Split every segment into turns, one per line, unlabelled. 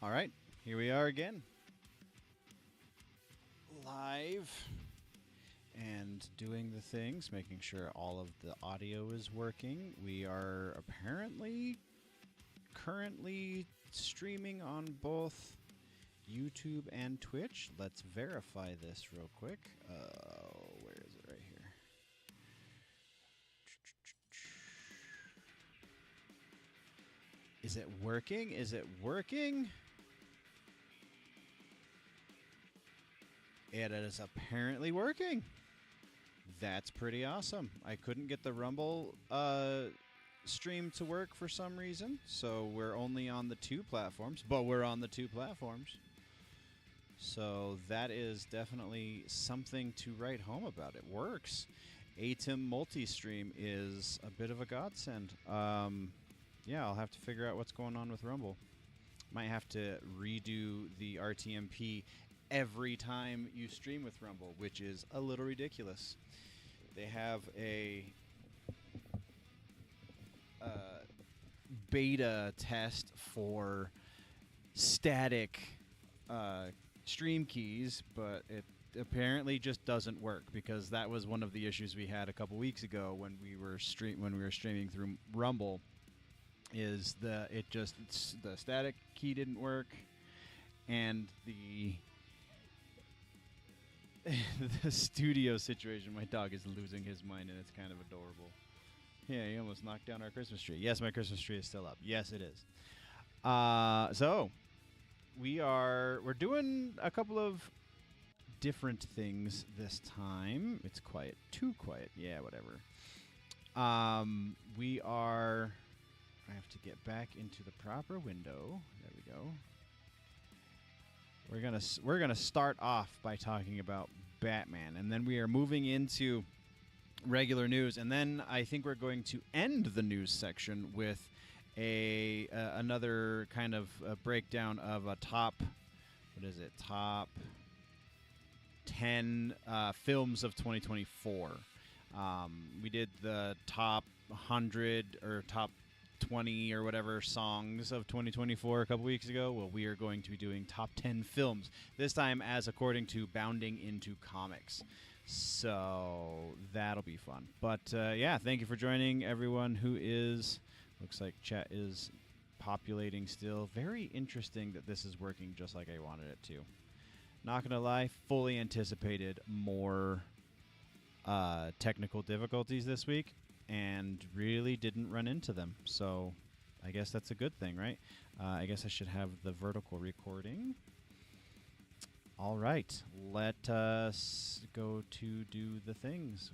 All right, here we are again. Live and doing the things, making sure all of the audio is working. We are apparently currently streaming on both YouTube and Twitch. Let's verify this real quick. Where is it? Right here. Is it working? Is it working? It is apparently working. That's pretty awesome. I couldn't get the Rumble stream to work for some reason, so we're only on the two platforms, but we're on the two platforms. So that is definitely something to write home about. It works. ATEM multi-stream is a bit of a godsend. Yeah, I'll have to figure out what's going on with Rumble. Might have to redo the RTMP every time you stream with Rumble, which is a little ridiculous. They have a beta test for static stream keys, but it apparently just doesn't work, because that was one of the issues we had a couple weeks ago when we were streaming through Rumble. Is the static key didn't work, and the studio situation. My dog is losing his mind, and it's kind of adorable. Yeah, he almost knocked down our Christmas tree. Yes, my Christmas tree is still up. Yes, it is. So we're doing a couple of different things this time. It's quiet, too quiet. Yeah, whatever. I have to get back into the proper window. There we go. We're gonna start off by talking about Batman, and then we are moving into regular news, and then I think we're going to end the news section with another kind of breakdown of a top 10 films of 2024. We did the top 100 or top 20 or whatever songs of 2024 a couple weeks ago. Well, we are going to be doing top 10 films, this time as according to Bounding Into Comics. So that'll be fun. But yeah, thank you for joining everyone who is, looks like chat is populating still. Very interesting that this is working just like I wanted it to. Not gonna lie, fully anticipated more technical difficulties this week, and really didn't run into them. So I guess that's a good thing, right? I guess I should have the vertical recording. All right, let us go to do the things.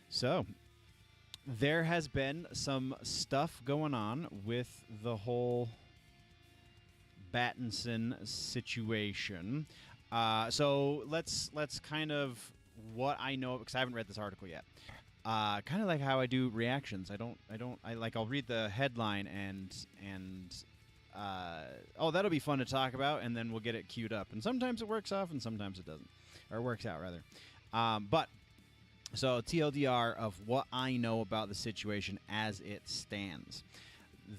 So there has been some stuff going on with the whole Pattinson situation. So let's kind of what I know, because I haven't read this article yet. Kind of like how I do reactions. I'll read the headline and that'll be fun to talk about, and then we'll get it queued up. And sometimes it works off, and sometimes it doesn't, or works out rather. But so TLDR of what I know about the situation as it stands.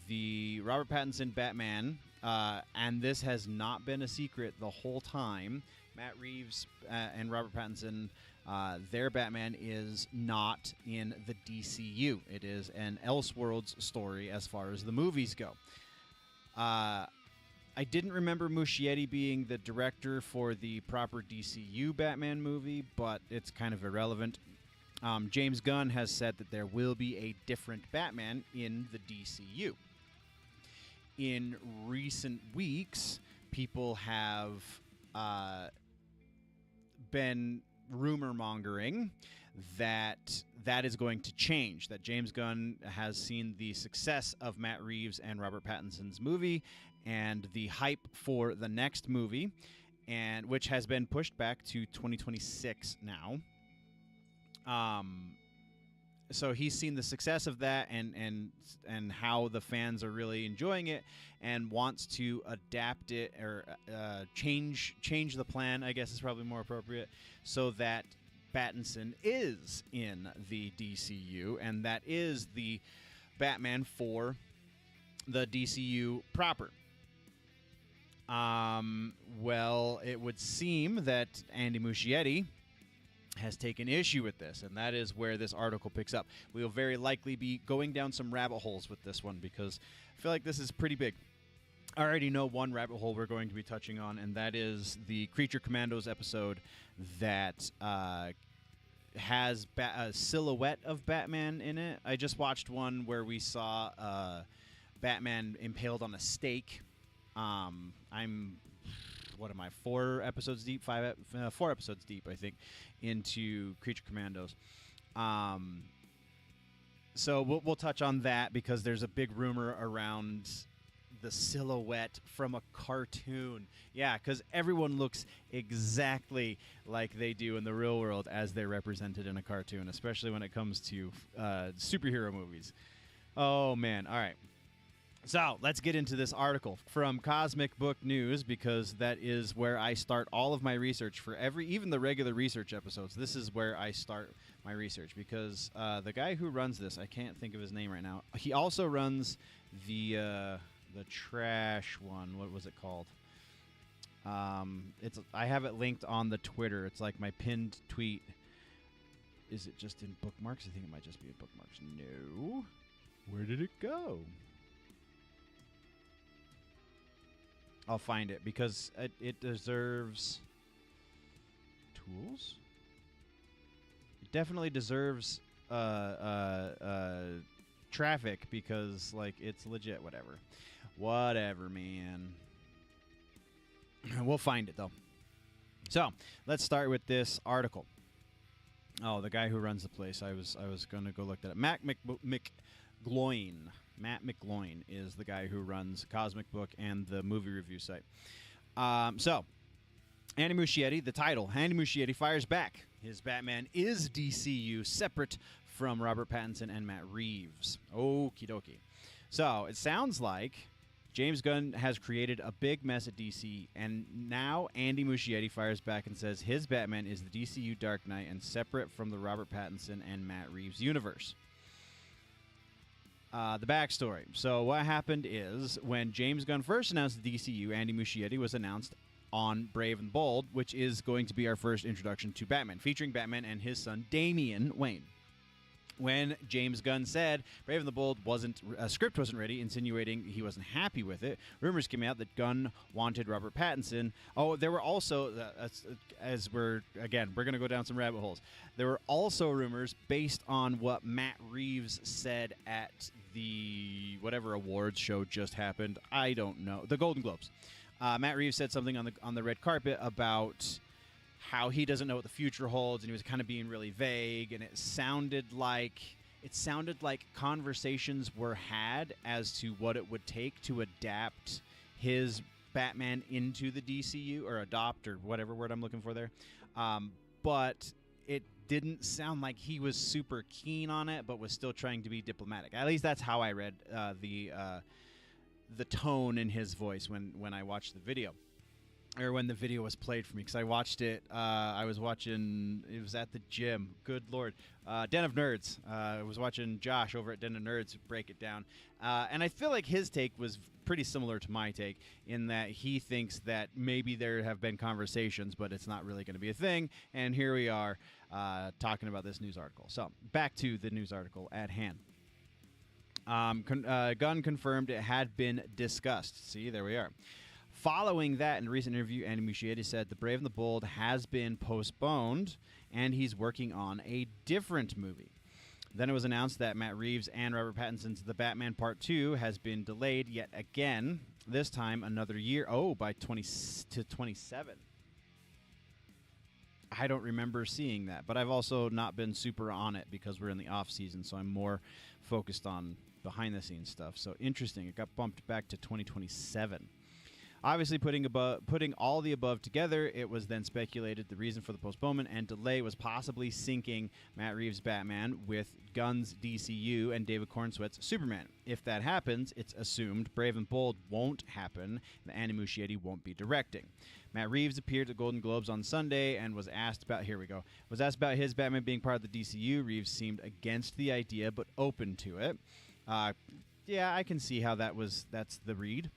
The Robert Pattinson Batman, and this has not been a secret the whole time. Matt Reeves and Robert Pattinson, their Batman is not in the DCU. It is an Elseworlds story as far as the movies go. I didn't remember Muschietti being the director for the proper DCU Batman movie, but it's kind of irrelevant. James Gunn has said that there will be a different Batman in the DCU. In recent weeks, people have been rumor-mongering that is going to change, that James Gunn has seen the success of Matt Reeves and Robert Pattinson's movie and the hype for the next movie, and which has been pushed back to 2026 now. So he's seen the success of that and how the fans are really enjoying it, and wants to adapt it or change the plan, I guess is probably more appropriate, so that Pattinson is in the DCU, and that is the Batman for the DCU proper. Well, it would seem that Andy Muschietti has taken issue with this, and that is where this article picks up. We will very likely be going down some rabbit holes with this one because I feel like this is pretty big. I already know one rabbit hole we're going to be touching on, and that is the Creature Commandos episode that has a silhouette of Batman in it. I just watched one where we saw Batman impaled on a stake. I'm, what am I, 4 episodes deep, 4 episodes deep, I think, into Creature Commandos. So we'll touch on that because there's a big rumor around the silhouette from a cartoon. Yeah, because everyone looks exactly like they do in the real world as they're represented in a cartoon, especially when it comes to superhero movies. Oh, man. All right. So let's get into this article from Cosmic Book News because that is where I start all of my research for even the regular research episodes. This is where I start my research because the guy who runs this, I can't think of his name right now. He also runs the trash one. What was it called? I have it linked on the Twitter. It's like my pinned tweet. Is it just in bookmarks? I think it might just be in bookmarks. No. Where did it go? I'll find it because it deserves tools. It definitely deserves traffic because like it's legit. Whatever, man. We'll find it though. So let's start with this article. Oh, the guy who runs the place. I was gonna go look that up. Matt McGloin is the guy who runs Cosmic Book and the movie review site. So, Andy Muschietti, the title, Andy Muschietti fires back. His Batman is DCU, separate from Robert Pattinson and Matt Reeves. Okie dokie. So, it sounds like James Gunn has created a big mess at DC, and now Andy Muschietti fires back and says his Batman is the DCU Dark Knight and separate from the Robert Pattinson and Matt Reeves universe. The backstory. So what happened is when James Gunn first announced the DCU, Andy Muschietti was announced on Brave and Bold, which is going to be our first introduction to Batman, featuring Batman and his son Damian Wayne. When James Gunn said Brave and the Bold script wasn't ready, insinuating he wasn't happy with it, rumors came out that Gunn wanted Robert Pattinson. Oh, there were also, we're going to go down some rabbit holes. There were also rumors based on what Matt Reeves said at the whatever awards show just happened. I don't know. The Golden Globes. Matt Reeves said something on the red carpet about how he doesn't know what the future holds, and he was kind of being really vague, and it sounded like conversations were had as to what it would take to adapt his Batman into the DCU, or adopt, or whatever word I'm looking for there. But it didn't sound like he was super keen on it, but was still trying to be diplomatic. At least that's how I read the tone in his voice when I watched the video. Or when the video was played for me, because I watched it. I was watching. It was at the gym. Good Lord, Den of Nerds. I was watching Josh over at Den of Nerds break it down, and I feel like his take was pretty similar to my take in that he thinks that maybe there have been conversations, but it's not really going to be a thing. And here we are talking about this news article. So back to the news article at hand. Gunn confirmed it had been discussed. See, there we are. Following that, in a recent interview, Andy Muschietti said The Brave and the Bold has been postponed, and he's working on a different movie. Then it was announced that Matt Reeves and Robert Pattinson's The Batman Part 2 has been delayed yet again, this time another year. Oh, by 27. I don't remember seeing that, but I've also not been super on it because we're in the off season, so I'm more focused on behind-the-scenes stuff. So interesting. It got bumped back to 2027. Obviously, putting all the above together, it was then speculated the reason for the postponement and delay was possibly syncing Matt Reeves' Batman with Gunn's DCU and David Cornsweet's Superman. If that happens, it's assumed Brave and Bold won't happen, and Andy Muschietti won't be directing. Matt Reeves appeared at Golden Globes on Sunday and was asked about his Batman being part of the DCU. Reeves seemed against the idea, but open to it. Uh, yeah, I can see how that's the read.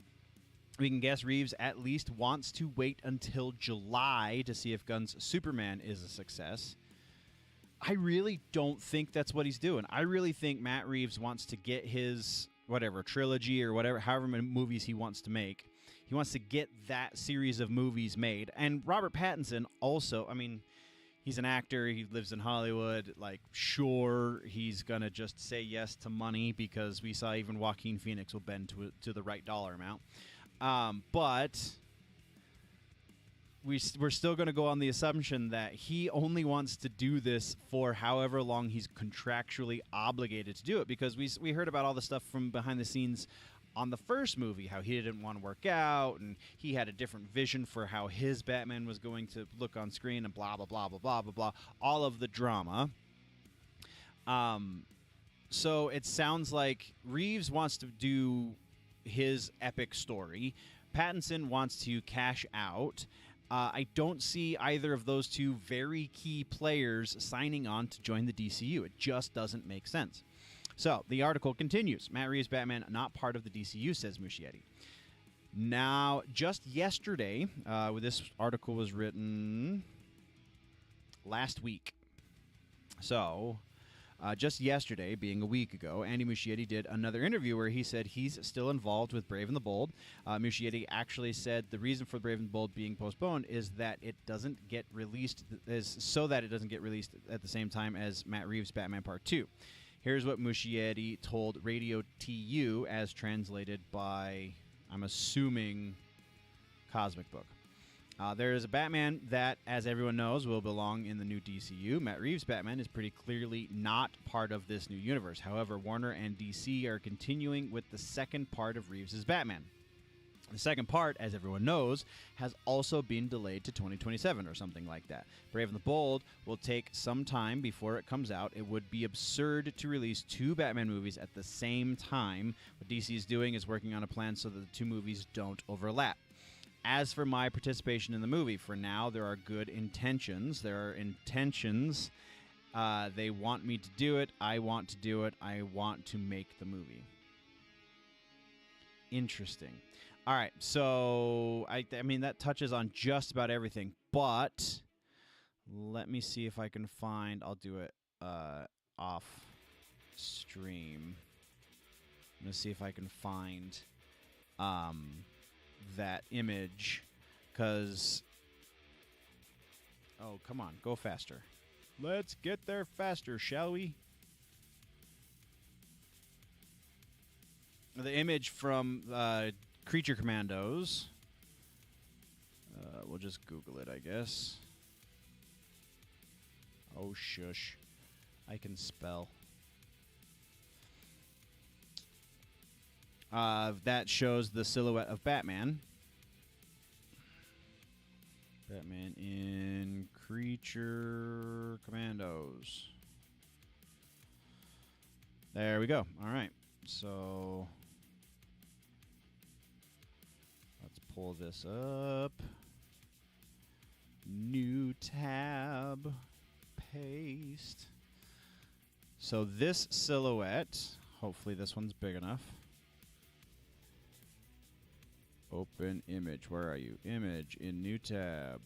We can guess Reeves at least wants to wait until July to see if Gunn's Superman is a success. I really don't think that's what he's doing. I really think Matt Reeves wants to get his whatever trilogy or whatever, however many movies he wants to make. He wants to get that series of movies made. And Robert Pattinson also, I mean, he's an actor. He lives in Hollywood. Like, sure, he's going to just say yes to money because we saw even Joaquin Phoenix will bend to the right dollar amount. But we're still going to go on the assumption that he only wants to do this for however long he's contractually obligated to do it, because we heard about all the stuff from behind the scenes on the first movie, how he didn't want to work out and he had a different vision for how his Batman was going to look on screen and blah, blah, blah, blah, blah, blah, blah, all of the drama. So it sounds like Reeves wants to do his epic story. Pattinson wants to cash out. I don't see either of those two very key players signing on to join the DCU. It just doesn't make sense. So the article continues. Matt Reeves' Batman, not part of the DCU, says Muschietti. Now, just yesterday, this article was written last week. So, just yesterday, being a week ago, Andy Muschietti did another interview where he said he's still involved with Brave and the Bold. Muschietti actually said the reason for Brave and the Bold being postponed is that it doesn't get released, so that it doesn't get released at the same time as Matt Reeves' Batman Part 2. Here's what Muschietti told Radio TU as translated by, I'm assuming, Cosmic Book. There is a Batman that, as everyone knows, will belong in the new DCU. Matt Reeves' Batman is pretty clearly not part of this new universe. However, Warner and DC are continuing with the second part of Reeves' Batman. The second part, as everyone knows, has also been delayed to 2027 or something like that. Brave and the Bold will take some time before it comes out. It would be absurd to release two Batman movies at the same time. What DC is doing is working on a plan so that the two movies don't overlap. As for my participation in the movie, for now, there are good intentions. There are intentions. They want me to do it. I want to do it. I want to make the movie. Interesting. All right, so I mean that touches on just about everything, but let me see if I can find. I'll do it off stream. I'm gonna see if I can find that image, because oh, come on, go faster. Let's get there faster, shall we? The image from Creature Commandos. We'll just Google it, I guess. Oh, shush. I can spell. That shows the silhouette of Batman. Batman in Creature Commandos. There we go. All right. So let's pull this up. New tab. Paste. So this silhouette, hopefully this one's big enough. Open image. Where are you? Image in new tab.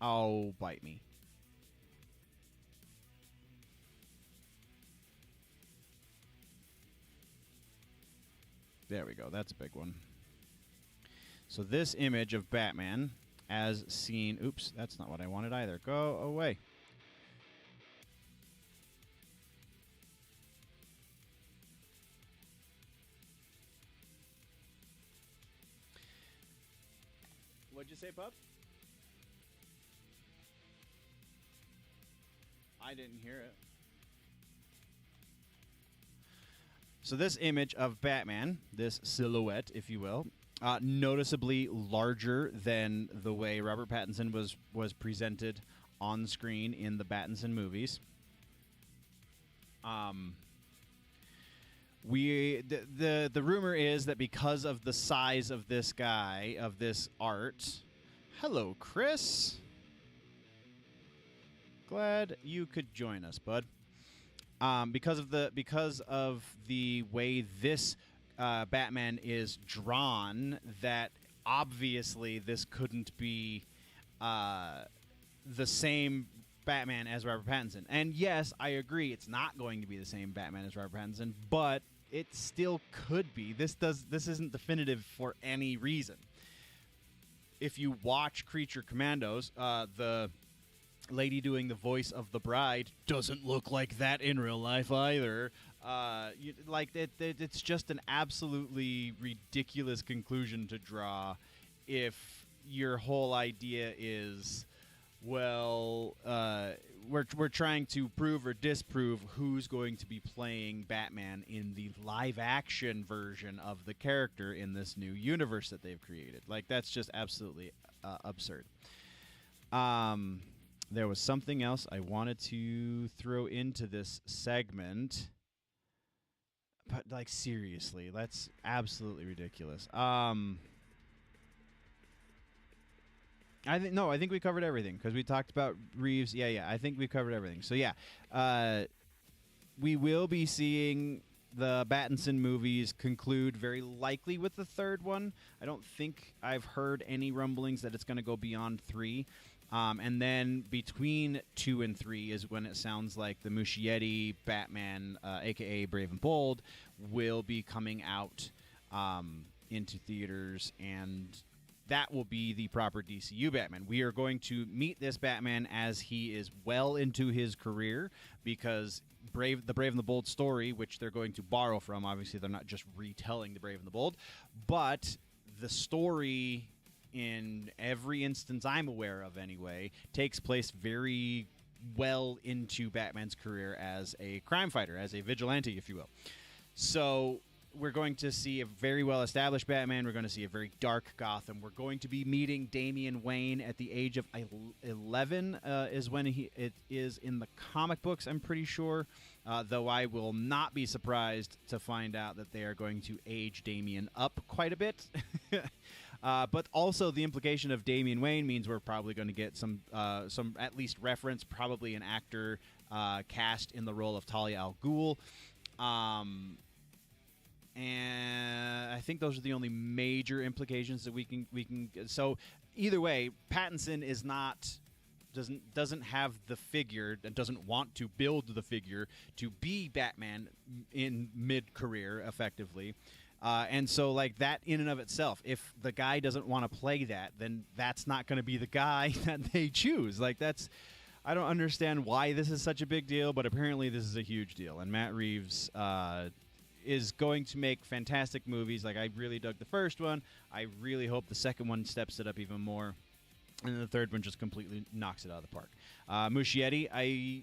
Oh, bite me. There we go. That's a big one. So this image of Batman as seen... Oops, that's not what I wanted either. Go away. What'd you say, Pup? I didn't hear it. So this image of Batman, this silhouette, if you will, noticeably larger than the way Robert Pattinson was presented on screen in the Pattinson movies. The rumor is that because of the size of this guy, of this art... Hello, Chris. Glad you could join us, bud. because of the way this Batman is drawn, that obviously this couldn't be the same Batman as Robert Pattinson. And yes, I agree, it's not going to be the same Batman as Robert Pattinson, but it still could be. This isn't definitive for any reason. If you watch Creature Commandos, the lady doing the voice of the bride doesn't look like that in real life either. It's just an absolutely ridiculous conclusion to draw if your whole idea is, well, we're trying to prove or disprove who's going to be playing Batman in the live-action version of the character in this new universe that they've created. Like, that's just absolutely absurd. There was something else I wanted to throw into this segment, but, like, seriously, that's absolutely ridiculous. I think we covered everything because we talked about Reeves. Yeah. I think we covered everything. So yeah, we will be seeing the Pattinson movies conclude very likely with the third one. I don't think I've heard any rumblings that it's going to go beyond 3. And then between 2 and 3 is when it sounds like the Muschietti Batman, a.k.a. Brave and Bold, will be coming out into theaters, and that will be the proper DCU Batman. We are going to meet this Batman as he is well into his career, because the Brave and the Bold story, which they're going to borrow from, obviously they're not just retelling the Brave and the Bold, but the story, in every instance I'm aware of anyway, takes place very well into Batman's career as a crime fighter, as a vigilante, if you will. So we're going to see a very well-established Batman. We're going to see a very dark Gotham. We're going to be meeting Damian Wayne at the age of 11 is when it is in the comic books, I'm pretty sure, though I will not be surprised to find out that they are going to age Damian up quite a bit. But also the implication of Damian Wayne means we're probably going to get some at least reference, probably an actor cast in the role of Talia al Ghul. And I think those are the only major implications that we can. So either way, Pattinson doesn't have the figure and doesn't want to build the figure to be Batman in mid-career, effectively. And so, like, that in and of itself, if the guy doesn't want to play that, then that's not going to be the guy that they choose. Like, I don't understand why this is such a big deal, but apparently this is a huge deal. And Matt Reeves is going to make fantastic movies. Like, I really dug the first one. I really hope the second one steps it up even more. And then the third one just completely knocks it out of the park. Muschietti, I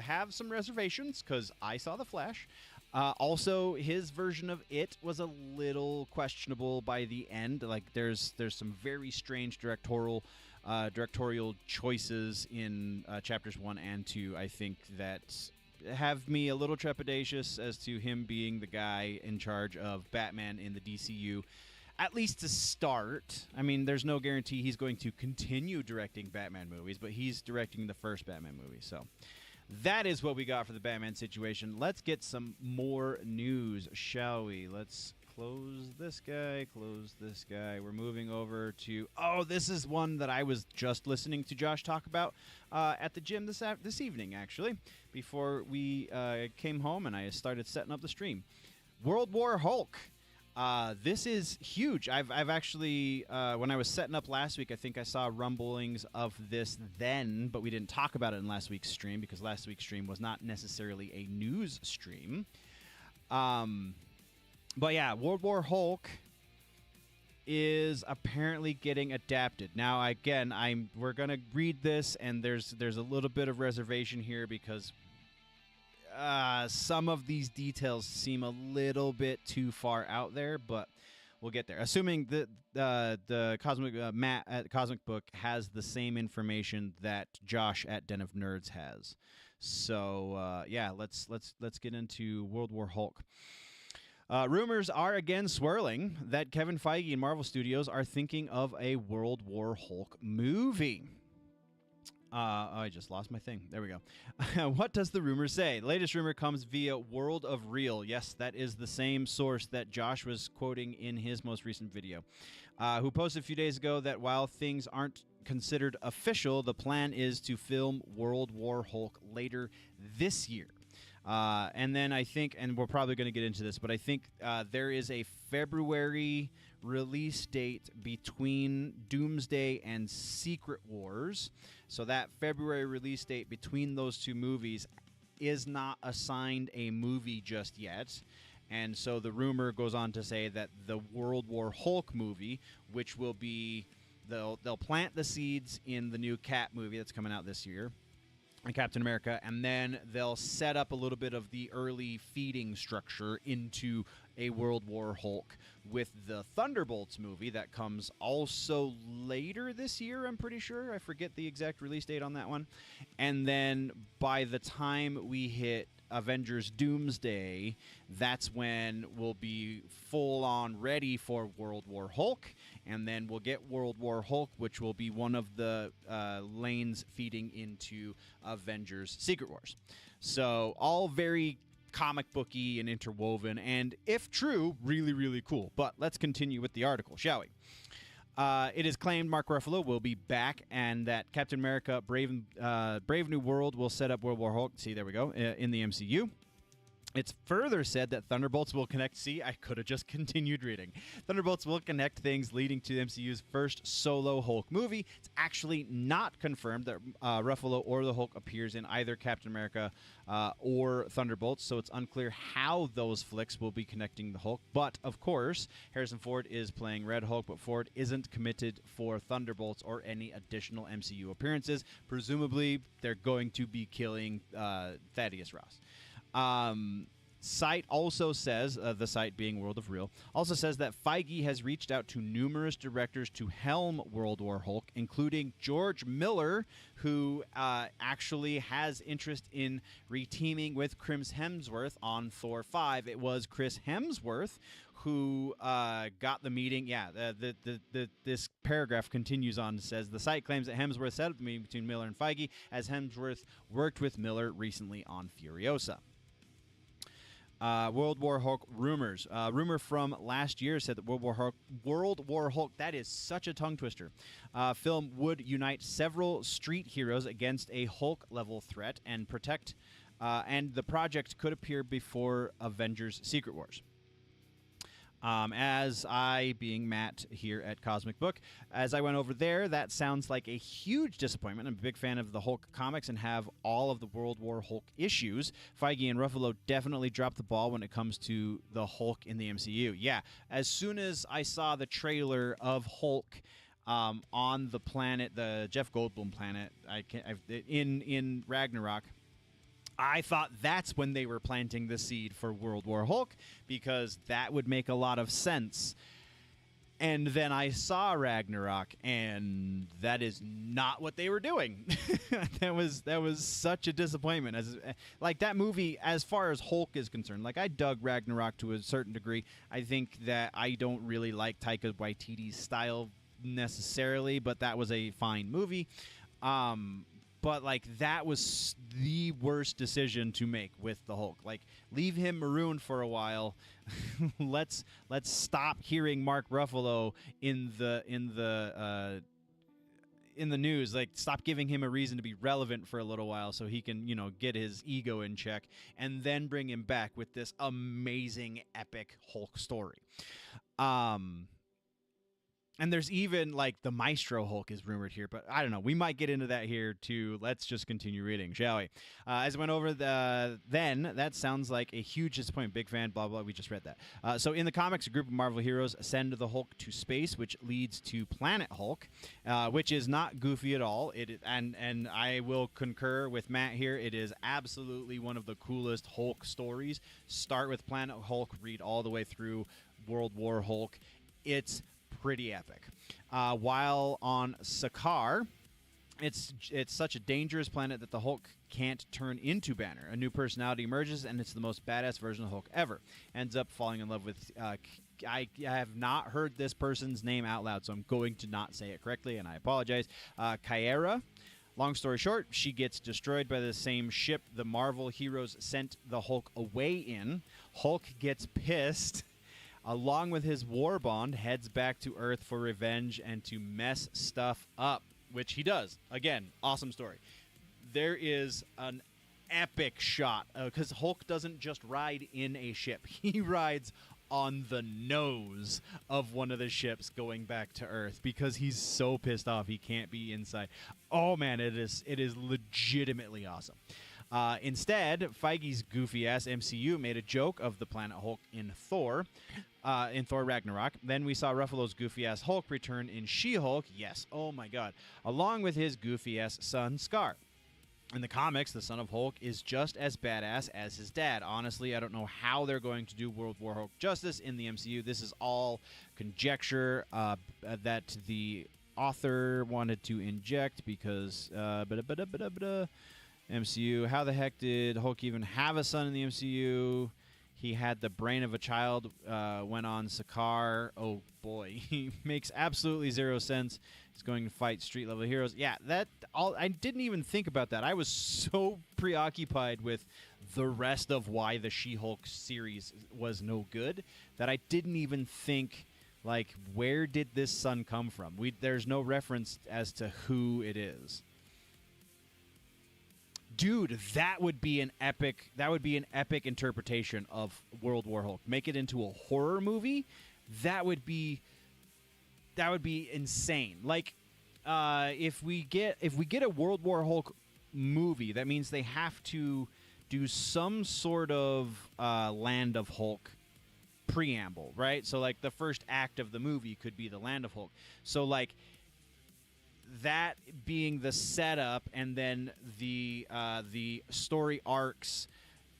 have some reservations because I saw The Flash. Also, his version of it was a little questionable by the end. Like, there's some very strange directorial choices in chapters 1 and 2, I think, that have me a little trepidatious as to him being the guy in charge of Batman in the DCU, at least to start. I mean, there's no guarantee he's going to continue directing Batman movies, but he's directing the first Batman movie. So that is what we got for the Batman situation. Let's get some more news, shall we? Let's close this guy, close this guy. We're moving over to... Oh, this is one that I was just listening to Josh talk about at the gym this evening, actually, before we came home and I started setting up the stream. World War Hulk. This is huge. I've actually, when I was setting up last week, I think I saw rumblings of this then, but we didn't talk about it in last week's stream because last week's stream was not necessarily a news stream. But yeah, World War Hulk is apparently getting adapted. Now, again, we're gonna read this, and there's a little bit of reservation here because some of these details seem a little bit too far out there, but we'll get there. Assuming that the Cosmic Matt at Cosmic Book has the same information that Josh at Den of Nerds has. So yeah, let's get into World War Hulk. Rumors are again swirling that Kevin Feige and Marvel Studios are thinking of a World War Hulk movie. I just lost my thing. There we go. What does the rumor say? The latest rumor comes via World of Real. Yes, that is the same source that Josh was quoting in his most recent video, who posted a few days ago that while things aren't considered official, the plan is to film World War Hulk later this year. And then I think, and we're probably going to get into this, but I think there is a February release date between Doomsday and Secret Wars. So that February release date between those two movies is not assigned a movie just yet. And so the rumor goes on to say that the World War Hulk movie, which will be, they'll plant the seeds in the new Cap movie that's coming out this year, and Captain America, and then they'll set up a little bit of the early feeding structure into a World War Hulk with the Thunderbolts movie that comes also later this year, I'm pretty sure. I forget the exact release date on that one. And then by the time we hit Avengers Doomsday, that's when we'll be full-on ready for World War Hulk, and then we'll get World War Hulk, which will be one of the lanes feeding into Avengers Secret Wars. So all very comic booky and interwoven, and if true, really, really cool. But let's continue with the article, shall we? It is claimed Mark Ruffalo will be back, and that Captain America Brave New World will set up World War Hulk. See, there we go, in the MCU. It's further said that Thunderbolts will connect. See, I could have just continued reading. Thunderbolts will connect things leading to the MCU's first solo Hulk movie. It's actually not confirmed that Ruffalo or the Hulk appears in either Captain America or Thunderbolts, so it's unclear how those flicks will be connecting the Hulk. But, of course, Harrison Ford is playing Red Hulk, but Ford isn't committed for Thunderbolts or any additional MCU appearances. Presumably, they're going to be killing Thaddeus Ross. Site also says, the site being World of Real, also says that Feige has reached out to numerous directors to helm World War Hulk, including George Miller, who actually has interest in reteaming with Chris Hemsworth on Thor 5. It was Chris Hemsworth who got the meeting. Yeah, this paragraph continues on and says, the site claims that Hemsworth set up the meeting between Miller and Feige, as Hemsworth worked with Miller recently on Furiosa. World War Hulk rumors. Rumor from last year said that World War Hulk, that is such a tongue twister, film would unite several street heroes against a Hulk-level threat and protect, and the project could appear before Avengers Secret Wars. As I, being Matt here at Cosmic Book, as I went over there, that sounds like a huge disappointment. I'm a big fan of the Hulk comics and have all of the World War Hulk issues. Feige and Ruffalo definitely dropped the ball when it comes to the Hulk in the MCU. Yeah, as soon as I saw the trailer of Hulk on the planet, the Jeff Goldblum planet, in Ragnarok, I thought that's when they were planting the seed for World War Hulk, because that would make a lot of sense. And then I saw Ragnarok, and that is not what they were doing. that was such a disappointment. Like, that movie, as far as Hulk is concerned, like, I dug Ragnarok to a certain degree. I think that I don't really like Taika Waititi's style necessarily, but that was a fine movie. But, like, that was the worst decision to make with the Hulk. Like, leave him marooned for a while. let's stop hearing Mark Ruffalo in the news. Like, stop giving him a reason to be relevant for a little while so he can, get his ego in check, and then bring him back with this amazing, epic Hulk story. And there's even, like, the Maestro Hulk is rumored here, but I don't know. We might get into that here, too. Let's just continue reading, shall we? As I went over then, that sounds like a huge disappointment. Big fan, blah, blah. We just read that. So in the comics, a group of Marvel heroes send the Hulk to space, which leads to Planet Hulk, which is not goofy at all. And I will concur with Matt here. It is absolutely one of the coolest Hulk stories. Start with Planet Hulk, read all the way through World War Hulk. It's pretty epic. While on Sakaar, it's such a dangerous planet that the Hulk can't turn into Banner. A new personality emerges, and it's the most badass version of Hulk ever. Ends up falling in love with... I have not heard this person's name out loud, so I'm going to not say it correctly, and I apologize. Kyera. Long story short, she gets destroyed by the same ship the Marvel heroes sent the Hulk away in. Hulk gets pissed. Along with his war bond, heads back to Earth for revenge and to mess stuff up, which he does. Again, awesome story. There is an epic shot because Hulk doesn't just ride in a ship. He rides on the nose of one of the ships going back to Earth because he's so pissed off he can't be inside. Oh man, it is legitimately awesome. Instead, Feige's goofy ass MCU made a joke of the planet Hulk in Thor Ragnarok. Then we saw Ruffalo's goofy ass Hulk return in She-Hulk. Yes, oh my god, along with his goofy ass son Scar. In the comics, the son of Hulk is just as badass as his dad. Honestly, I don't know how they're going to do World War Hulk justice in the MCU. This is all conjecture that the author wanted to inject because MCU. How the heck did Hulk even have a son in the MCU? He had the brain of a child, went on Sakaar. Oh, boy. He makes absolutely zero sense. He's going to fight street-level heroes. Yeah, I didn't even think about that. I was so preoccupied with the rest of why the She-Hulk series was no good that I didn't even think, like, where did this son come from? There's no reference as to who it is. Dude, that would be an epic interpretation of World War Hulk. Make it into a horror movie. That would be insane. Like, if we get a World War Hulk movie, that means they have to do some sort of Land of Hulk preamble, right? So, like, the first act of the movie could be the Land of Hulk. So, like, that being the setup, and then the story arcs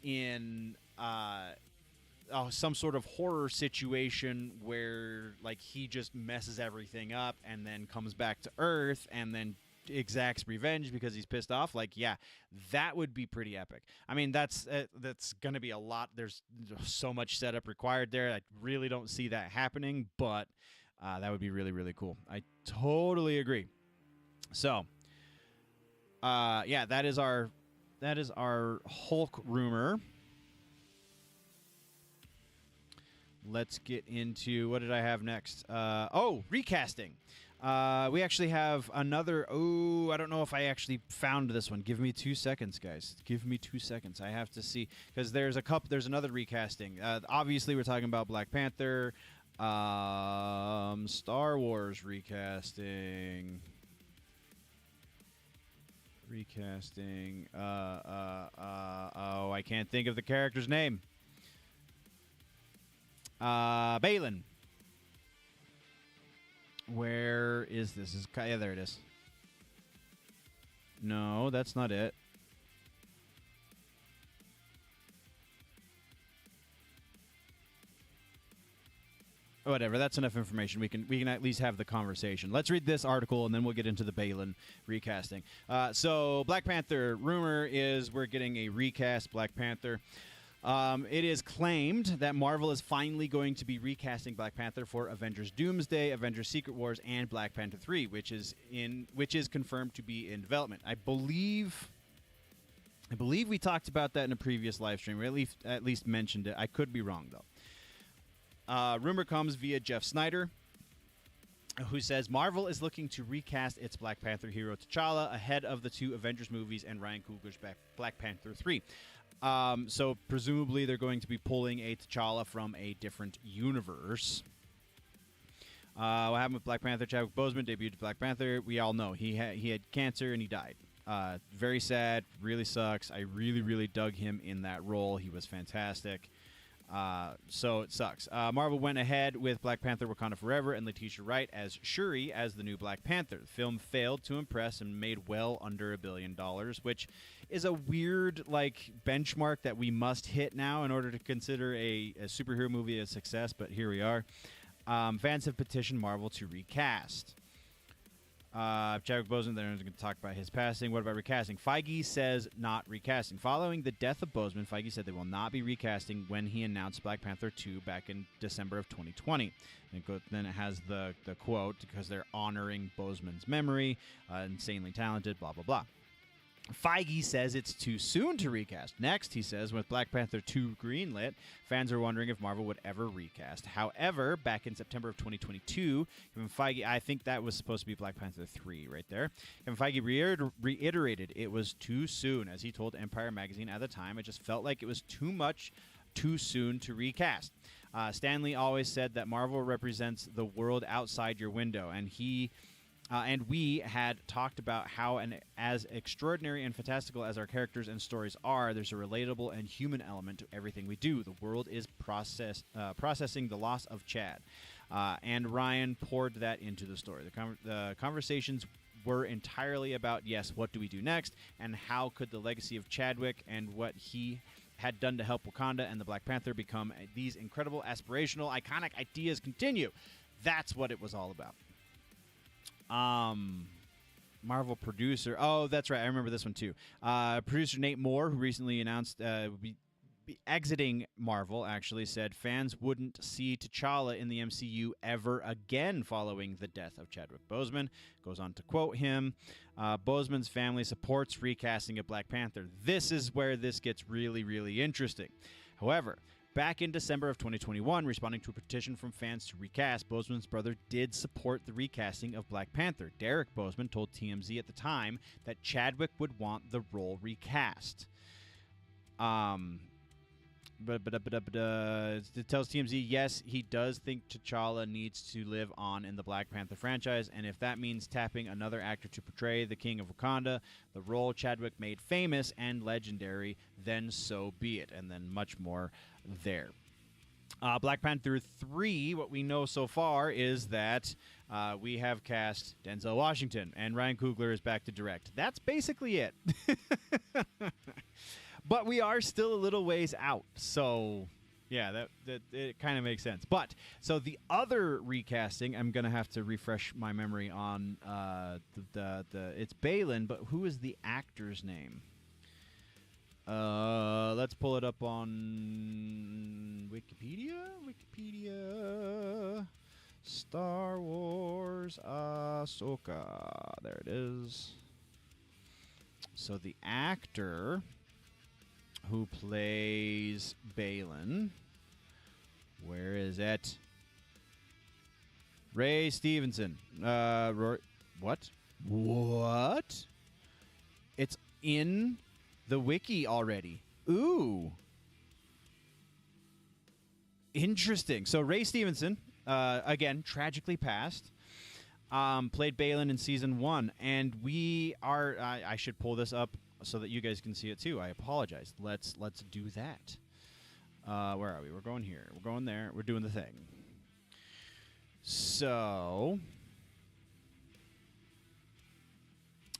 in some sort of horror situation where, like, he just messes everything up and then comes back to Earth and then exacts revenge because he's pissed off. Like, yeah, that would be pretty epic. I mean, that's going to be a lot. There's so much setup required there. I really don't see that happening, but that would be really, really cool. I totally agree. So, yeah, that is our Hulk rumor. Let's get into, what did I have next? Recasting. We actually have another. Oh, I don't know if I actually found this one. Give me 2 seconds, guys. Give me 2 seconds. I have to see because there's another recasting. Obviously, we're talking about Black Panther. Star Wars recasting. I can't think of the character's name. Balin. Where is this? Yeah, there it is. No, that's not it. Whatever, that's enough information. We can at least have the conversation. Let's read this article, and then we'll get into the Balin recasting. So, Black Panther, rumor is we're getting a recast Black Panther. It is claimed that Marvel is finally going to be recasting Black Panther for Avengers Doomsday, Avengers Secret Wars, and Black Panther 3, which is confirmed to be in development. I believe we talked about that in a previous live stream. We at least mentioned it. I could be wrong, though. Rumor comes via Jeff Snyder, who says Marvel is looking to recast its Black Panther hero T'Challa ahead of the 2 Avengers movies and Ryan Coogler's Black Panther 3. So presumably they're going to be pulling a T'Challa from a different universe. What happened with Black Panther? Chadwick Boseman debuted Black Panther. We all know he had cancer and he died. Very sad. Really sucks. I really, really dug him in that role. He was fantastic. So it sucks. Marvel went ahead with Black Panther Wakanda Forever and Letitia Wright as Shuri as the new Black Panther. The film failed to impress and made well under $1 billion, which is a weird benchmark that we must hit now in order to consider a superhero movie a success, but here we are. Fans have petitioned Marvel to recast. Chadwick Boseman, they're going to talk about his passing. What about recasting? Feige says not recasting. Following the death of Boseman, Feige said they will not be recasting when he announced Black Panther 2 back in December of 2020. Then it has the quote, because they're honoring Boseman's memory, insanely talented, blah, blah, blah. Feige says it's too soon to recast. Next, he says, with Black Panther 2 greenlit, fans are wondering if Marvel would ever recast. However, back in September of 2022, Kevin Feige, I think that was supposed to be Black Panther 3 right there, Kevin Feige reiterated it was too soon. As he told Empire Magazine at the time, it just felt like it was too much too soon to recast. Stan Lee always said that Marvel represents the world outside your window, and we had talked about how, as extraordinary and fantastical as our characters and stories are, there's a relatable and human element to everything we do. The world is processing the loss of Chad. And Ryan poured that into the story. The conversations were entirely about, yes, what do we do next, and how could the legacy of Chadwick and what he had done to help Wakanda and the Black Panther become these incredible, aspirational, iconic ideas continue. That's what it was all about. Marvel producer. Oh, that's right. I remember this one too. Producer Nate Moore, who recently announced would be exiting Marvel, actually said fans wouldn't see T'Challa in the MCU ever again following the death of Chadwick Boseman. Goes on to quote him, Boseman's family supports recasting of Black Panther. This is where this gets really, really interesting. However, back in December of 2021, responding to a petition from fans to recast, Boseman's brother did support the recasting of Black Panther. Derek Boseman told TMZ at the time that Chadwick would want the role recast. It tells TMZ, yes, he does think T'Challa needs to live on in the Black Panther franchise, and if that means tapping another actor to portray the King of Wakanda, the role Chadwick made famous and legendary, then so be it. And then much more there. Black Panther 3, what we know so far is that we have cast Denzel Washington, and Ryan Coogler is back to direct. That's basically it. But we are still a little ways out, so yeah, that it kind of makes sense. But so the other recasting, I'm gonna have to refresh my memory on it's Balin, but who is the actor's name? Let's pull it up on Wikipedia. Star Wars Ahsoka. There it is. So the actor who plays Balin, where is it? Ray Stevenson. What? It's in the wiki already. Ooh. Interesting. So Ray Stevenson, again, tragically passed, played Balin in season 1, and we are. I should pull this up so that you guys can see it too. I apologize. Let's do that. Where are we? We're going here. We're going there. We're doing the thing. So,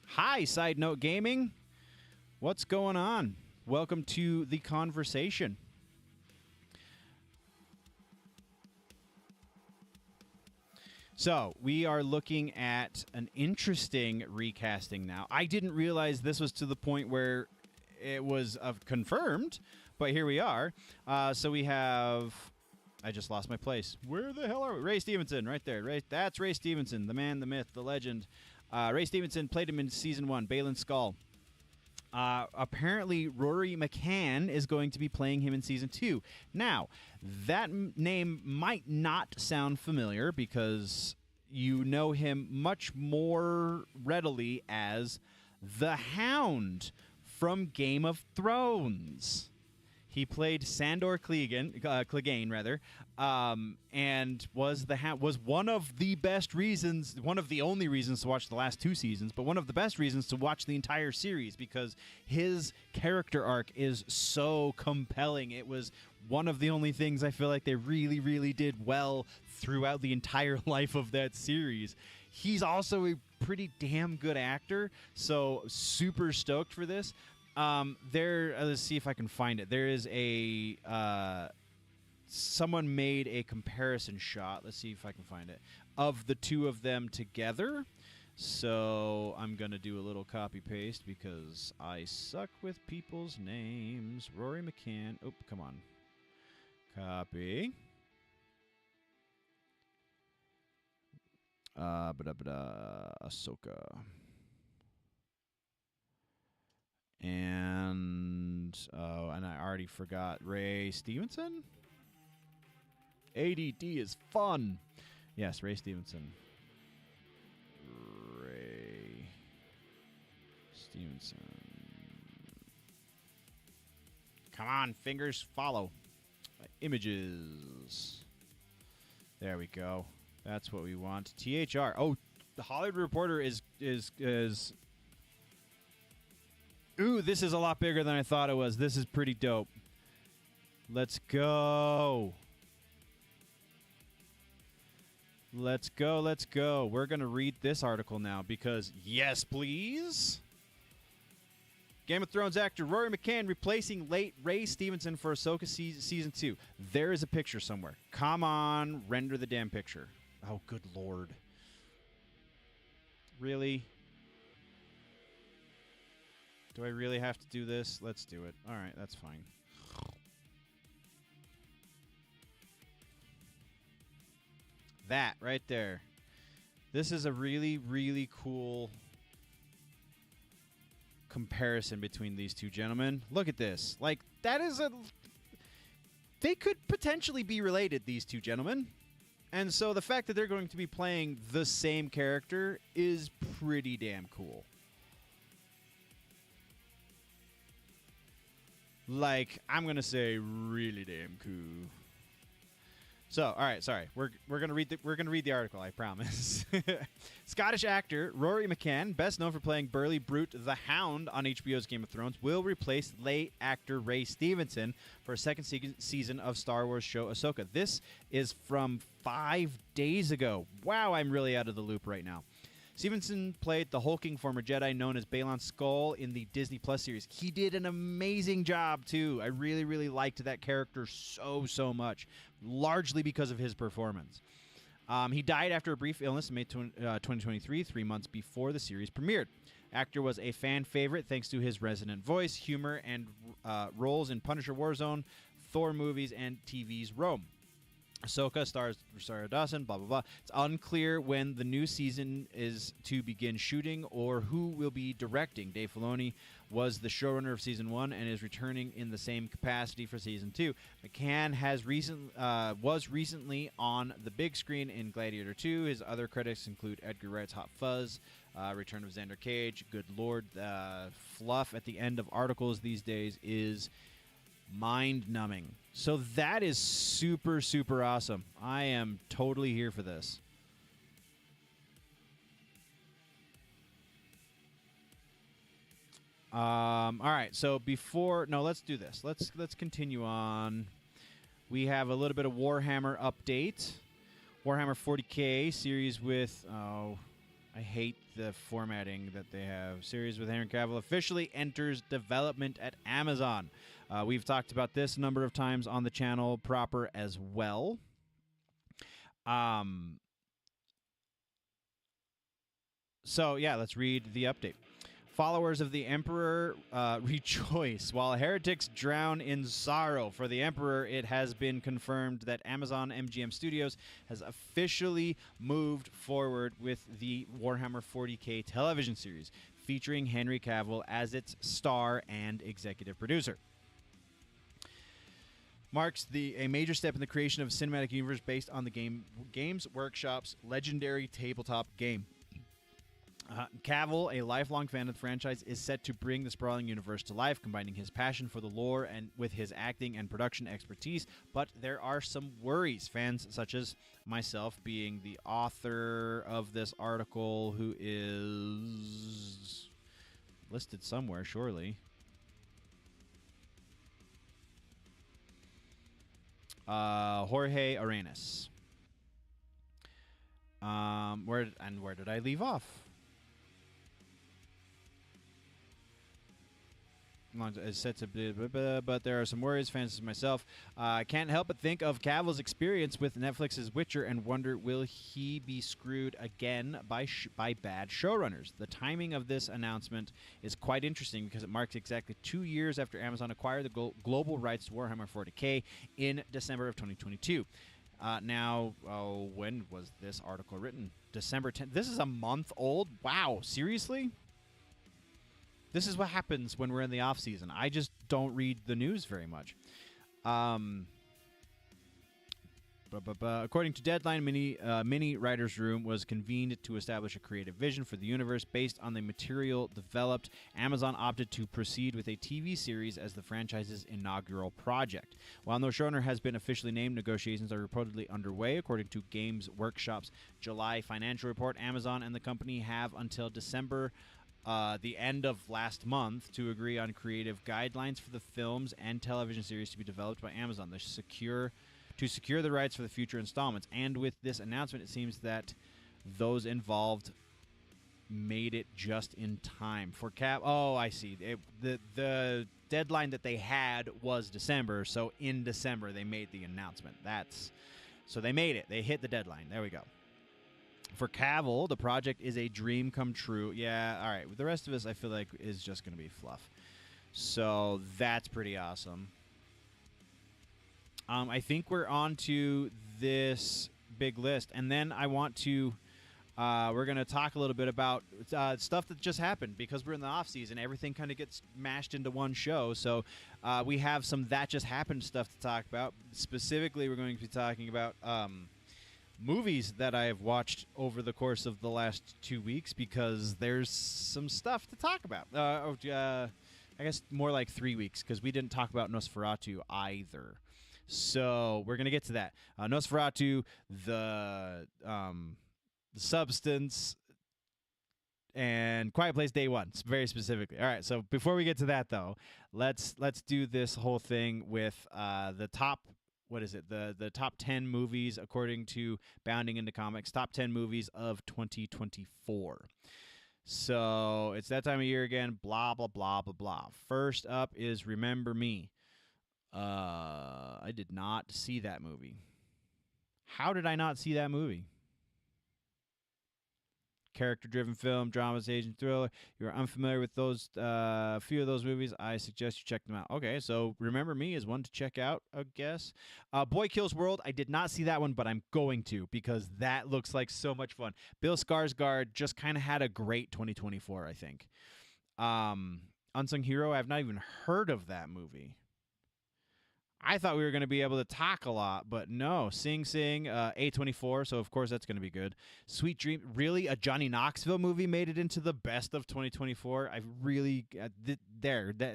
hi, Side Note Gaming. What's going on? Welcome to the conversation. So, we are looking at an interesting recasting now. I didn't realize this was to the point where it was confirmed, but here we are. So we have... I just lost my place. Where the hell are we? Ray Stevenson, right there. That's Ray Stevenson, the man, the myth, the legend. Ray Stevenson played him in Season 1, Balin Skull. Apparently, Rory McCann is going to be playing him in Season 2. Now, that name might not sound familiar because you know him much more readily as the Hound from Game of Thrones. He played Sandor Clegane, and was one of the best reasons, one of the only reasons to watch the last 2 seasons, but one of the best reasons to watch the entire series because his character arc is so compelling. It was one of the only things I feel like they really, really did well throughout the entire life of that series. He's also a pretty damn good actor, so super stoked for this. Let's see if I can find it. There is a someone made a comparison shot. Let's see if I can find it of the two of them together. So I'm going to do a little copy paste because I suck with people's names. Rory McCann. Oh, come on. Copy. Ahsoka. And I already forgot Ray Stevenson. ADD is fun. Yes, Ray Stevenson. Ray Stevenson. Come on, fingers, follow. Images. There we go. That's what we want. THR. Oh, the Hollywood Reporter is. Ooh, this is a lot bigger than I thought it was. This is pretty dope. Let's go. Let's go, let's go. We're going to read this article now because, yes, please. Game of Thrones actor Rory McCann replacing late Ray Stevenson for Ahsoka Season 2. There is a picture somewhere. Come on, render the damn picture. Oh, good Lord. Really? Do I really have to do this? Let's do it. All right, that's fine. That right there. This is a really, really cool comparison between these two gentlemen. Look at this. Like, that is a... They could potentially be related, these two gentlemen. And so the fact that they're going to be playing the same character is pretty damn cool. Like, I'm going to say really damn cool. So, all right, sorry. We're gonna read the article, I promise. Scottish actor Rory McCann, best known for playing burly brute the Hound on HBO's Game of Thrones, will replace late actor Ray Stevenson for a second season of Star Wars show Ahsoka. This is from 5 days ago. Wow, I'm really out of the loop right now. Stevenson played the hulking former Jedi known as Balon Skull in the Disney Plus series. He did an amazing job, too. I really, really liked that character so much, largely because of his performance. He died after a brief illness in May 2023, 3 months before the series premiered. Actor was a fan favorite thanks to his resonant voice, humor, and roles in Punisher Warzone, Thor movies, and TV's Rome. Ahsoka stars Rosario Dawson, blah, blah, blah. It's unclear when the new season is to begin shooting or who will be directing. Dave Filoni was the showrunner of Season 1 and is returning in the same capacity for Season 2. McCann was recently on the big screen in Gladiator 2. His other credits include Edgar Wright's Hot Fuzz, Return of Xander Cage. Good Lord, fluff at the end of articles these days is mind-numbing. So that is super, super awesome. I am totally here for this. All right. So let's do this. Let's continue on. We have a little bit of Warhammer update. Warhammer 40K series with I hate the formatting that they have. Series with Henry Cavill officially enters development at Amazon. We've talked about this a number of times on the channel proper as well. So, yeah, let's read the update. Followers of the Emperor rejoice, while heretics drown in sorrow. For the Emperor, it has been confirmed that Amazon MGM Studios has officially moved forward with the Warhammer 40K television series, featuring Henry Cavill as its star and executive producer. Marks a major step in the creation of a cinematic universe based on the Games Workshop's legendary tabletop game. Cavill, a lifelong fan of the franchise, is set to bring the sprawling universe to life, combining his passion for the lore and with his acting and production expertise. But there are some worries. Fans such as myself, being the author of this article, who is listed somewhere, surely. Jorge Arenas. Where did I leave off? Is set to but there are some worries. Fans as myself, I can't help but think of Cavill's experience with Netflix's Witcher and wonder, will he be screwed again by bad showrunners? The timing of this announcement is quite interesting because it marks exactly 2 years after Amazon acquired the global rights to Warhammer 40K in December of 2022. When was this article written? December 10th. This is a month old? Wow, seriously? This is what happens when we're in the off season. I just don't read the news very much. According to Deadline, Mini Writers' Room was convened to establish a creative vision for the universe based on the material developed. Amazon opted to proceed with a TV series as the franchise's inaugural project. While no showrunner has been officially named, negotiations are reportedly underway. According to Games Workshop's July financial report, Amazon and the company have until December, the end of last month, to agree on creative guidelines for the films and television series to be developed by Amazon to secure the rights for the future installments. And with this announcement, it seems that those involved made it just in time for Cap. Oh, I see. The deadline that they had was December, so in December they made the announcement. So they made it. They hit the deadline. There we go. For Cavill, the project is a dream come true. Yeah, all right. The rest of us, I feel like, is just going to be fluff. So that's pretty awesome. I think we're on to this big list. And then I want to, we're going to talk a little bit about stuff that just happened because we're in the off season. Everything kind of gets mashed into one show. So we have some That Just Happened stuff to talk about. Specifically, we're going to be talking about movies that I have watched over the course of the last 2 weeks because there's some stuff to talk about. I guess more like 3 weeks because we didn't talk about Nosferatu either. So we're going to get to that. Nosferatu, the Substance, and Quiet Place Day One, very specifically. All right, so before we get to that, though, let's do this whole thing with the top. What is it? The top 10 movies according to Bounding Into Comics, top 10 movies of 2024. So it's that time of year again. Blah blah blah blah blah. First up is Remember Me. I did not see that movie. How did I not see that movie? Character-driven film, dramatization, thriller. If you're unfamiliar with those few of those movies, I suggest you check them out. Okay, so Remember Me is one to check out, I guess. Boy Kills World, I did not see that one, but I'm going to because that looks like so much fun. Bill Skarsgård just kind of had a great 2024, I think. Unsung Hero, I've not even heard of that movie. I thought we were going to be able to talk a lot, but no. Sing Sing, A24, so of course that's going to be good. Sweet Dream, really? A Johnny Knoxville movie made it into the best of 2024? I really,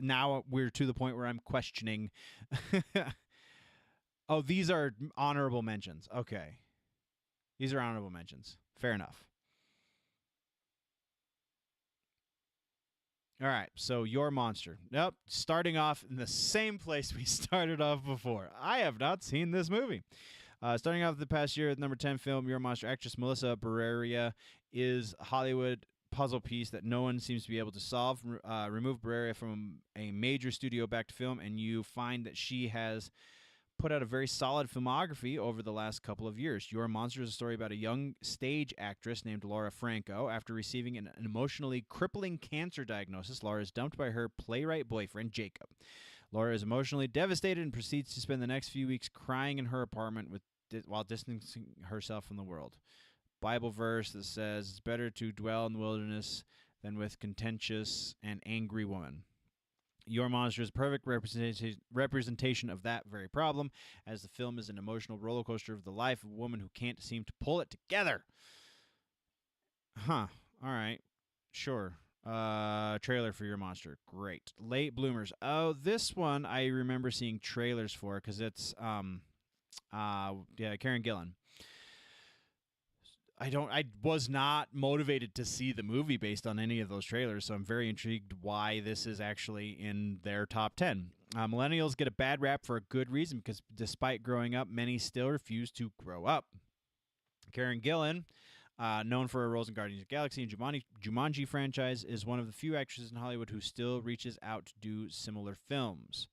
now we're to the point where I'm questioning. Oh, these are honorable mentions. Okay. These are honorable mentions. Fair enough. All right, so Your Monster. Nope, starting off in the same place we started off before. I have not seen this movie. Starting off the past year with number 10 film, Your Monster. Actress Melissa Barrera is a Hollywood puzzle piece that no one seems to be able to solve. Remove Barrera from a major studio-backed film, and you find that she has put out a very solid filmography over the last couple of years. Your Monster is a story about a young stage actress named Laura Franco. After receiving an emotionally crippling cancer diagnosis, Laura is dumped by her playwright boyfriend, Jacob. Laura is emotionally devastated and proceeds to spend the next few weeks crying in her apartment while distancing herself from the world. Bible verse that says, it's better to dwell in the wilderness than with contentious and angry woman. Your Monster is a perfect representation of that very problem, as the film is an emotional roller coaster of the life of a woman who can't seem to pull it together. Huh. All right. Sure. Trailer for Your Monster. Great. Late Bloomers. Oh, this one I remember seeing trailers for because it's Karen Gillan. I was not motivated to see the movie based on any of those trailers, so I'm very intrigued why this is actually in their top 10. Millennials get a bad rap for a good reason because despite growing up, many still refuse to grow up. Karen Gillan Known for her roles in Guardians of the Galaxy and Jumanji franchise, is one of the few actresses in Hollywood who still reaches out to do similar films.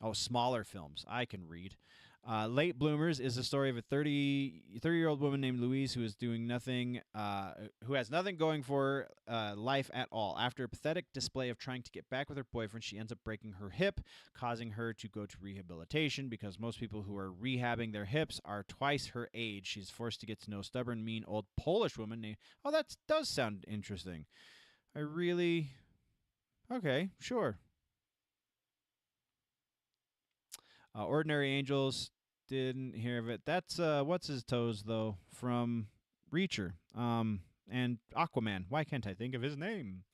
Oh, smaller films. I can read. Late Bloomers is the story of a 30-year-old woman named Louise who is doing nothing, who has nothing going for life at all. After a pathetic display of trying to get back with her boyfriend, she ends up breaking her hip, causing her to go to rehabilitation because most people who are rehabbing their hips are twice her age. She's forced to get to know a stubborn, mean old Polish woman named. Oh, that does sound interesting. I really. Okay, sure. Ordinary Angels, didn't hear of it. That's what's his toes though from Reacher, and Aquaman. Why can't I think of his name?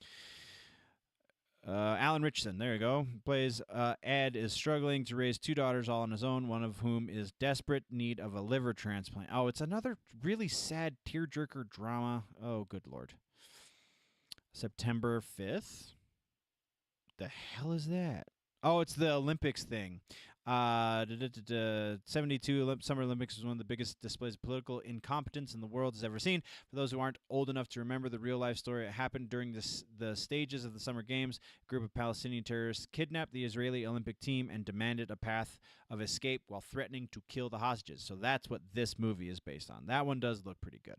Alan Richardson, there you go. Plays Ed is struggling to raise two daughters all on his own, one of whom is desperate need of a liver transplant. Oh, it's another really sad tearjerker drama. Oh, good lord. September 5th? The hell is that? Oh, it's the Olympics thing. 72 Summer Olympics was one of the biggest displays of political incompetence in the world has ever seen. For those who aren't old enough to remember the real life story, it happened during the stages of the Summer Games. A group of Palestinian terrorists kidnapped the Israeli Olympic team and demanded a path of escape while threatening to kill the hostages. So that's what this movie is based on. That one does look pretty good.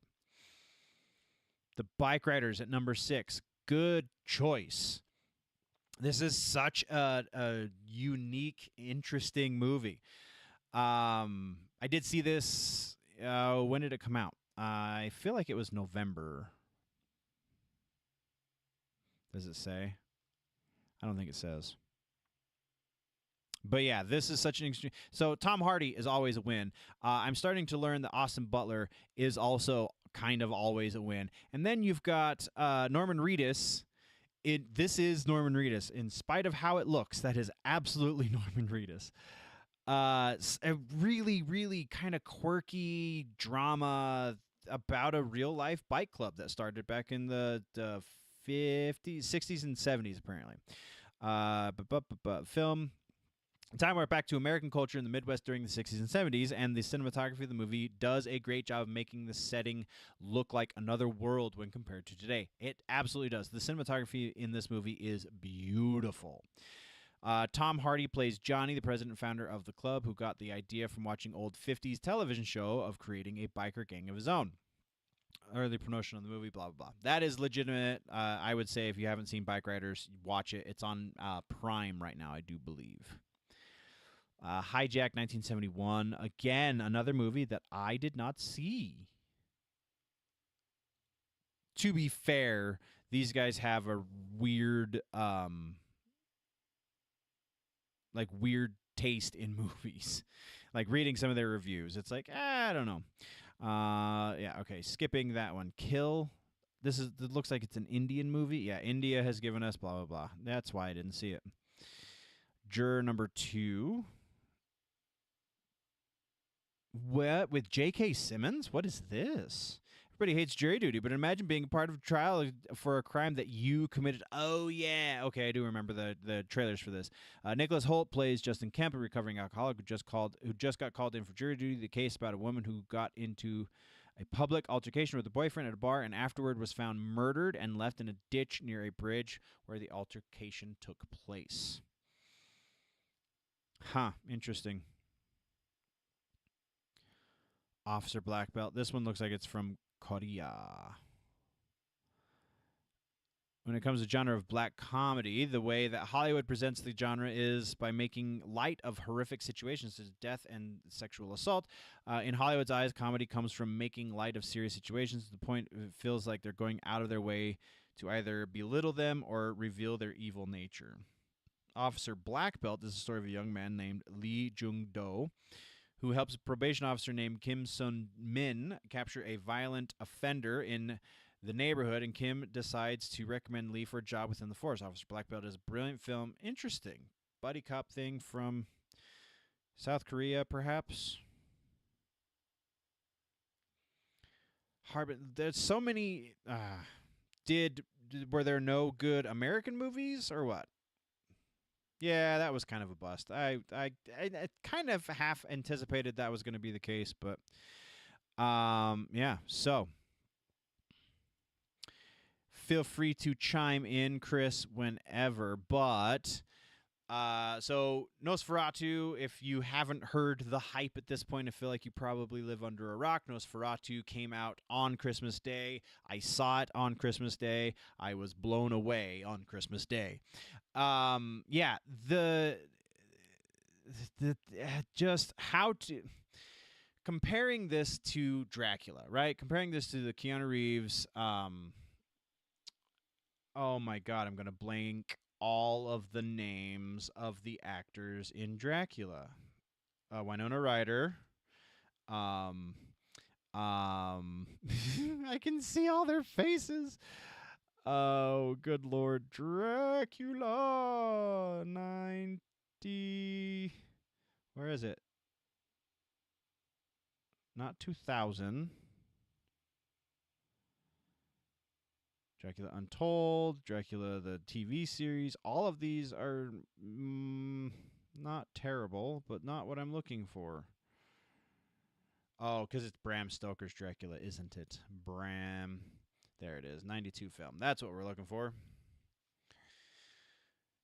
The Bike Riders at number 6. Good choice. This is such a unique, interesting movie. I did see this. When did it come out? I feel like it was November. Does it say? I don't think it says. But yeah, this is such an extreme. So Tom Hardy is always a win. I'm starting to learn that Austin Butler is also kind of always a win. And then you've got Norman Reedus. This is Norman Reedus. In spite of how it looks, that is absolutely Norman Reedus. A really, really kind of quirky drama about a real life bike club that started back in the 50s, 60s, and 70s, apparently. Film. Time we're back to American culture in the Midwest during the 60s and 70s, and the cinematography of the movie does a great job of making the setting look like another world when compared to today. It absolutely does. The cinematography in this movie is beautiful. Tom Hardy plays Johnny, the president and founder of the club, who got the idea from watching old 50s television show of creating a biker gang of his own. Early promotion of the movie, blah, blah, blah. That is legitimate. I would say if you haven't seen Bike Riders, watch it. It's on Prime right now, I do believe. Hijack 1971. Again, another movie that I did not see. To be fair, these guys have a weird, weird taste in movies. Like reading some of their reviews, it's like, I don't know. Yeah, okay, skipping that one. Kill. It looks like it's an Indian movie. Yeah, India has given us blah, blah, blah. That's why I didn't see it. Juror number 2. What? With J.K. Simmons? What is this? Everybody hates jury duty, but imagine being a part of a trial for a crime that you committed. Oh, yeah. Okay, I do remember the trailers for this. Nicholas Hoult plays Justin Kemp, a recovering alcoholic who just got called in for jury duty. The case about a woman who got into a public altercation with a boyfriend at a bar and afterward was found murdered and left in a ditch near a bridge where the altercation took place. Huh, interesting. Officer Black Belt. This one looks like it's from Korea. When it comes to genre of black comedy, the way that Hollywood presents the genre is by making light of horrific situations such as death and sexual assault. In Hollywood's eyes, comedy comes from making light of serious situations to the point it feels like they're going out of their way to either belittle them or reveal their evil nature. Officer Black Belt is the story of a young man named Lee Jung-do who helps a probation officer named Kim Sun-min capture a violent offender in the neighborhood, and Kim decides to recommend Lee for a job within the force. Officer Black Belt is a brilliant film. Interesting. Buddy cop thing from South Korea, perhaps? Harbin. There's so many... Were there no good American movies, or what? Yeah, that was kind of a bust. I kind of half anticipated that was going to be the case, but yeah. So feel free to chime in, Chris, whenever. But so Nosferatu, if you haven't heard the hype at this point, I feel like you probably live under a rock. Nosferatu came out on Christmas Day. I saw it on Christmas Day. I was blown away on Christmas Day. Yeah, the just how to comparing this to Dracula, right? Comparing this to the Keanu Reeves. Oh my God, I'm gonna blank all of the names of the actors in Dracula. Winona Ryder. Um, I can see all their faces. Oh, good Lord, Dracula 90. Where is it? Not 2000. Dracula Untold, Dracula the TV series. All of these are not terrible, but not what I'm looking for. Oh, because it's Bram Stoker's Dracula, isn't it? Bram. There it is. 92 film. That's what we're looking for.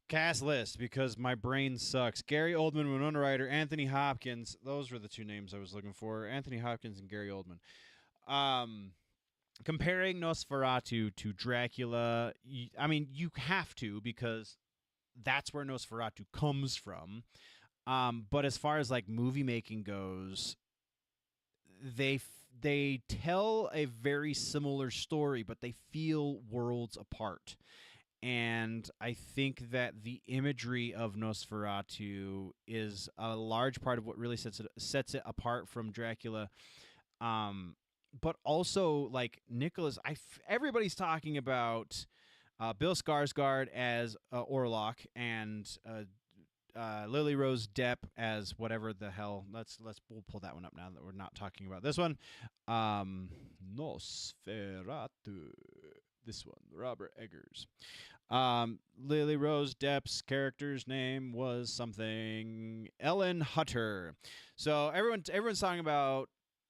Cast list, because my brain sucks. Gary Oldman, Winona Ryder, Anthony Hopkins. Those were the two names I was looking for. Anthony Hopkins and Gary Oldman. Comparing Nosferatu to Dracula, I mean, you have to, because that's where Nosferatu comes from. But as far as like movie making goes, they tell a very similar story, but they feel worlds apart. And I think that the imagery of Nosferatu is a large part of what really sets it apart from Dracula. But also, like, Nicholas, everybody's talking about Bill Skarsgård as Orlok and Lily Rose Depp as whatever the hell. We'll pull that one up now that we're not talking about this one. Nosferatu. This one, Robert Eggers. Lily Rose Depp's character's name was something Ellen Hutter. So everyone's talking about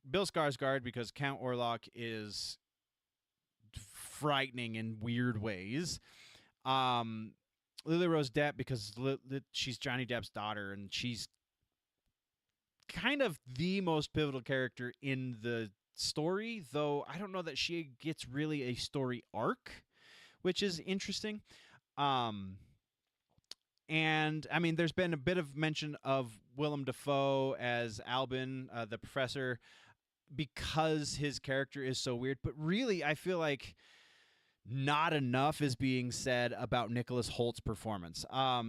Bill Skarsgård because Count Orlok is frightening in weird ways. Lily Rose Depp because she's Johnny Depp's daughter, and she's kind of the most pivotal character in the story, though I don't know that she gets really a story arc, which is interesting. And I mean, there's been a bit of mention of Willem Dafoe as Albin, the professor, because his character is so weird. But really, I feel like not enough is being said about Nicholas Holt's performance.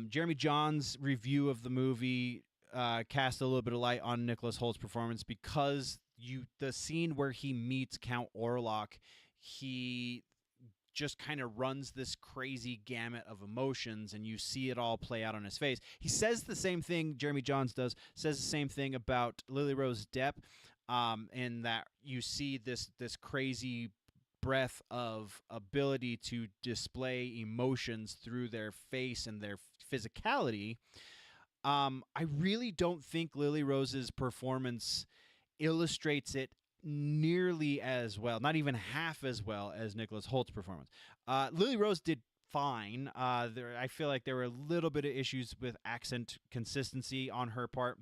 Jeremy John's review of the movie cast a little bit of light on Nicholas Holt's performance because the scene where he meets Count Orlok, he just kind of runs this crazy gamut of emotions, and you see it all play out on his face. He says the same thing, Jeremy Johns says the same thing about Lily Rose Depp, in that you see this crazy breadth of ability to display emotions through their face and their physicality. I really don't think Lily Rose's performance illustrates it nearly as well, not even half as well as Nicholas Holt's performance. Lily Rose did fine. I feel like there were a little bit of issues with accent consistency on her part.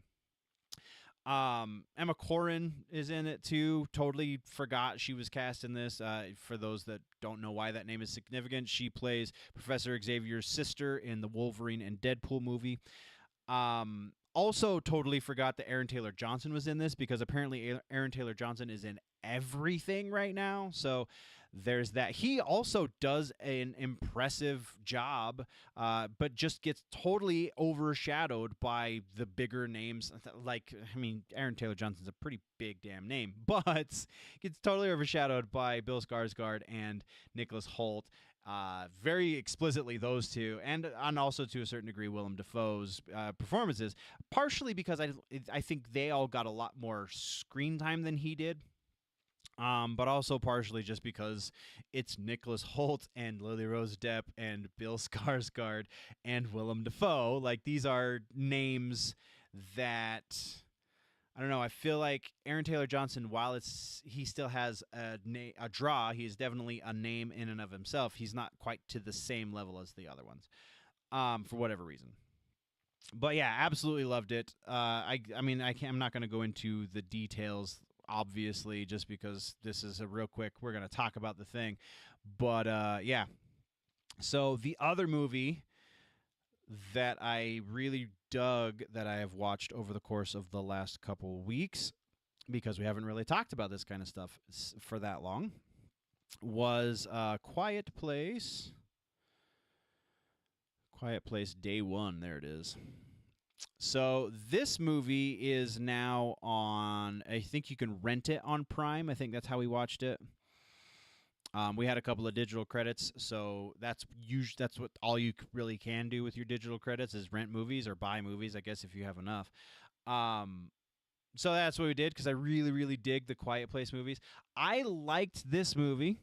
Emma Corrin is in it too. Totally forgot she was cast in this. For those that don't know why that name is significant, she plays Professor Xavier's sister in the Wolverine and Deadpool movie. Also totally forgot that Aaron Taylor Johnson was in this, because apparently Aaron Taylor Johnson is in everything right now. So there's that. He also does an impressive job, but just gets totally overshadowed by the bigger names. Like, I mean, Aaron Taylor Johnson's a pretty big damn name, but gets totally overshadowed by Bill Skarsgård and Nicholas Hoult. Very explicitly those two, and also to a certain degree Willem Dafoe's performances, partially because I think they all got a lot more screen time than he did, but also partially just because it's Nicholas Hoult and Lily Rose Depp and Bill Skarsgård and Willem Dafoe. Like, these are names that, I don't know. I feel like Aaron Taylor Johnson, while he still has a draw, he is definitely a name in and of himself. He's not quite to the same level as the other ones, for whatever reason. But yeah, absolutely loved it. I mean, I'm not going to go into the details, obviously, just because this is a real quick. We're going to talk about the thing, but yeah. So the other movie that I really dug that I have watched over the course of the last couple weeks, because we haven't really talked about this kind of stuff for that long, was Quiet Place. Quiet Place Day One. There it is. So this movie is now on. I think you can rent it on Prime. I think that's how we watched it. We had a couple of digital credits, so that's what all you really can do with your digital credits is rent movies or buy movies, I guess, if you have enough. So that's what we did because I really, really dig the Quiet Place movies. I liked this movie.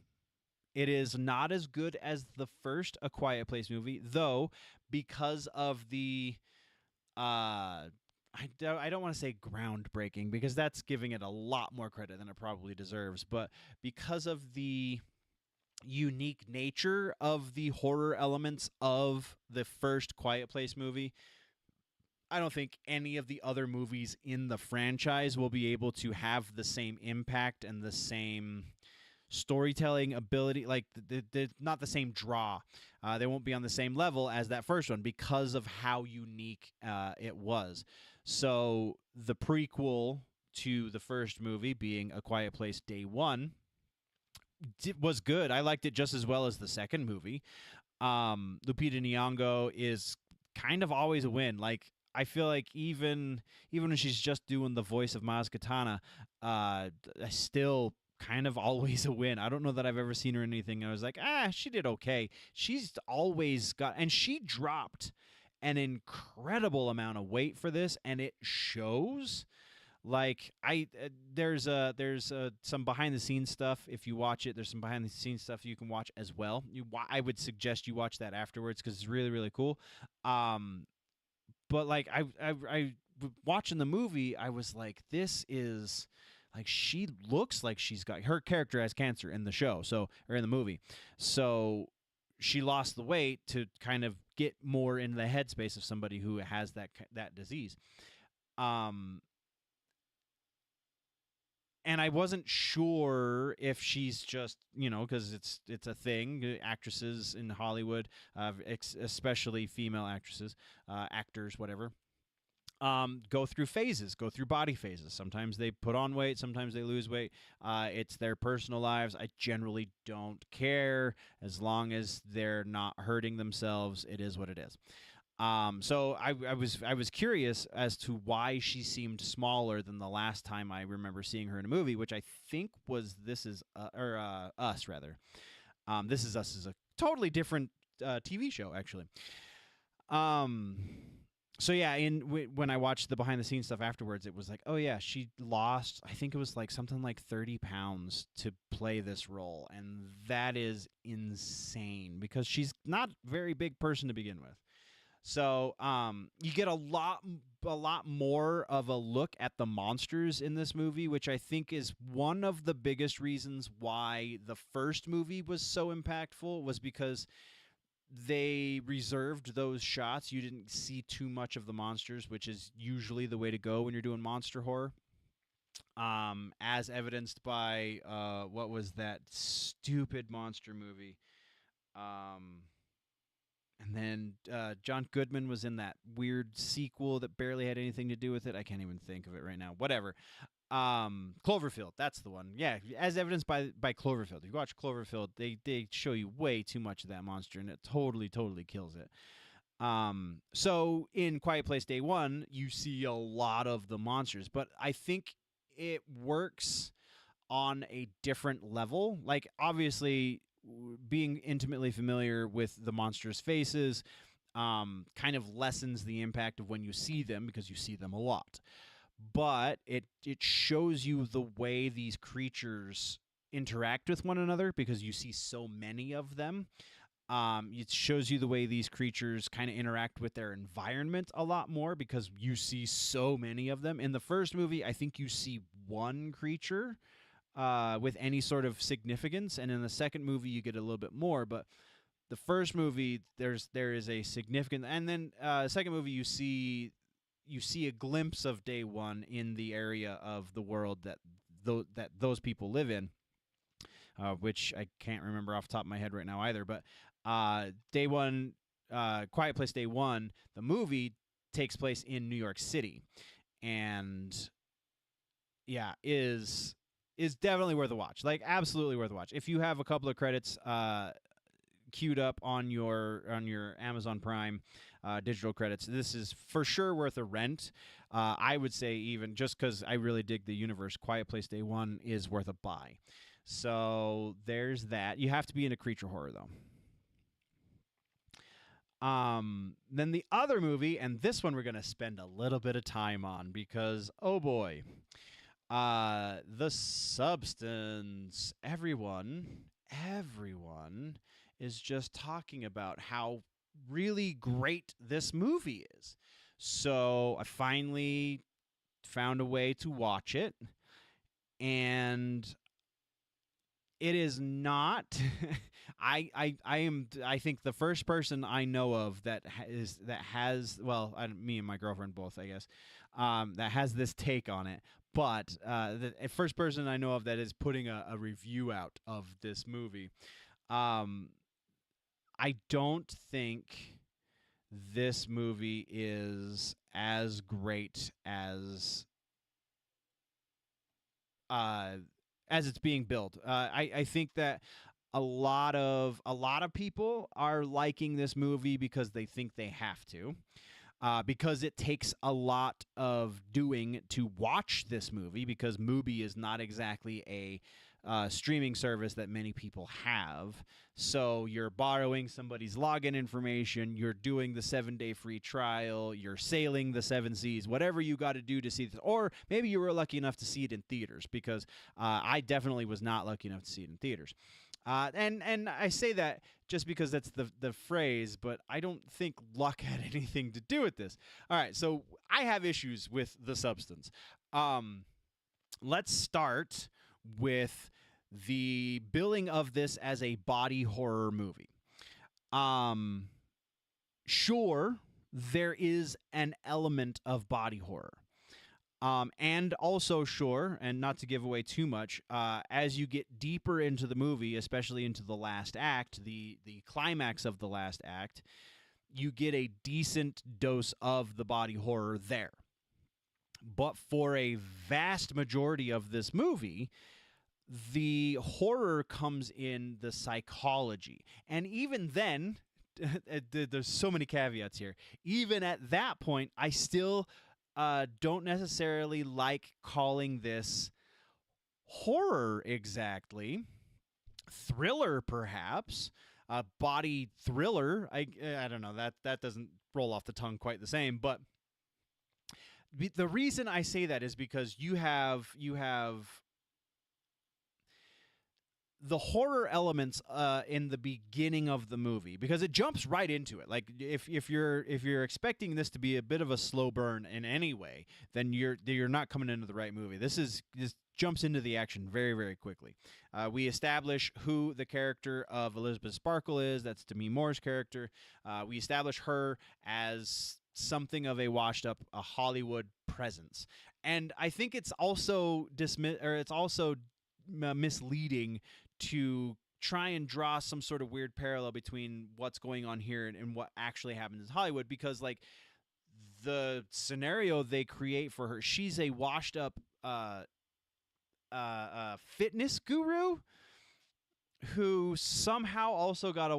It is not as good as the first A Quiet Place movie, though, because of the I don't want to say groundbreaking because that's giving it a lot more credit than it probably deserves, but because of the unique nature of the horror elements of the first Quiet Place movie, I don't think any of the other movies in the franchise will be able to have the same impact and the same storytelling ability, like they're not the same draw. They won't be on the same level as that first one because of how unique it was. So the prequel to the first movie, being A Quiet Place Day One, was good. I liked it just as well as the second movie. Lupita Nyong'o is kind of always a win. Like I feel like even when she's just doing the voice of Maz Katana, still kind of always a win. I don't know that I've ever seen her in anything I was like, she did okay. She's always got, and she dropped an incredible amount of weight for this, and it shows. Like there's some behind the scenes stuff. If you watch it, there's some behind the scenes stuff you can watch as well. I would suggest you watch that afterwards because it's really, really cool. But like I watching the movie, I was like, this is like she looks like she's got her character has cancer in the show, or in the movie, so she lost the weight to kind of get more in the headspace of somebody who has that disease. And I wasn't sure if she's just, because it's a thing. Actresses in Hollywood, especially female actresses, actors, whatever, go through phases, go through body phases. Sometimes they put on weight, sometimes they lose weight. It's their personal lives. I generally don't care as long as they're not hurting themselves. It is what it is. So I was curious as to why she seemed smaller than the last time I remember seeing her in a movie, which I think was Us rather. This Is Us is a totally different TV show actually. So yeah, when I watched the behind the scenes stuff afterwards, it was like, oh yeah, she lost. I think it was like something like 30 pounds to play this role, and that is insane because she's not a very big person to begin with. So you get a lot more of a look at the monsters in this movie, which I think is one of the biggest reasons why the first movie was so impactful, was because they reserved those shots. You didn't see too much of the monsters, which is usually the way to go when you're doing monster horror. As evidenced by what was that stupid monster movie? And then John Goodman was in that weird sequel that barely had anything to do with it. I can't even think of it right now. Whatever. Cloverfield, that's the one. Yeah, as evidenced by Cloverfield. If you watch Cloverfield, they show you way too much of that monster, and it totally kills it. So in Quiet Place Day One, you see a lot of the monsters, but I think it works on a different level. Like obviously being intimately familiar with the monsters' faces kind of lessens the impact of when you see them because you see them a lot. But it shows you the way these creatures interact with one another because you see so many of them. It shows you the way these creatures kind of interact with their environment a lot more because you see so many of them. In the first movie, I think you see one creature with any sort of significance, and in the second movie, you get a little bit more. But the first movie, there is a significant, and then second movie, you see a glimpse of day one in the area of the world that those people live in, which I can't remember off the top of my head right now either. But day one, Quiet Place Day One, the movie takes place in New York City, and yeah, is definitely worth a watch. Like absolutely worth a watch. If you have a couple of credits queued up on your Amazon Prime digital credits, this is for sure worth a rent. I would say even just because I really dig the universe, Quiet Place Day One is worth a buy. So there's that. You have to be into creature horror though. Then the other movie, and this one we're gonna spend a little bit of time on because oh boy, The Substance. Everyone is just talking about how really great this movie is. So I finally found a way to watch it, and it is not. I think the first person I know of that has me and my girlfriend both, I guess, that has this take on it. But the first person I know of that is putting a review out of this movie. I don't think this movie is as great as it's being built. I think that a lot of people are liking this movie because they think they have to. Because it takes a lot of doing to watch this movie, because Mubi is not exactly a streaming service that many people have. So you're borrowing somebody's login information, you're doing the 7-day free trial, you're sailing the 7 seas, whatever you got to do to see this. Or maybe you were lucky enough to see it in theaters, because I definitely was not lucky enough to see it in theaters. And I say that just because that's the phrase, but I don't think luck had anything to do with this. All right, so I have issues with The Substance. Let's start with the billing of this as a body horror movie. Sure, there is an element of body horror. And also, sure, and not to give away too much, as you get deeper into the movie, especially into the last act, the climax of the last act, you get a decent dose of the body horror there. But for a vast majority of this movie, the horror comes in the psychology. And even then, there's so many caveats here. Even at that point, I still don't necessarily like calling this horror exactly. Thriller, perhaps. Body thriller. I don't know. That doesn't roll off the tongue quite the same. But the reason I say that is because you have the horror elements in the beginning of the movie, because it jumps right into it. Like if you're expecting this to be a bit of a slow burn in any way, then you're not coming into the right movie. This jumps into the action very, very quickly. We establish who the character of Elizabeth Sparkle is. That's Demi Moore's character. We establish her as something of a washed up a Hollywood presence, and I think it's also misleading to try and draw some sort of weird parallel between what's going on here and what actually happens in Hollywood, because like the scenario they create for her, she's a washed up fitness guru who somehow also got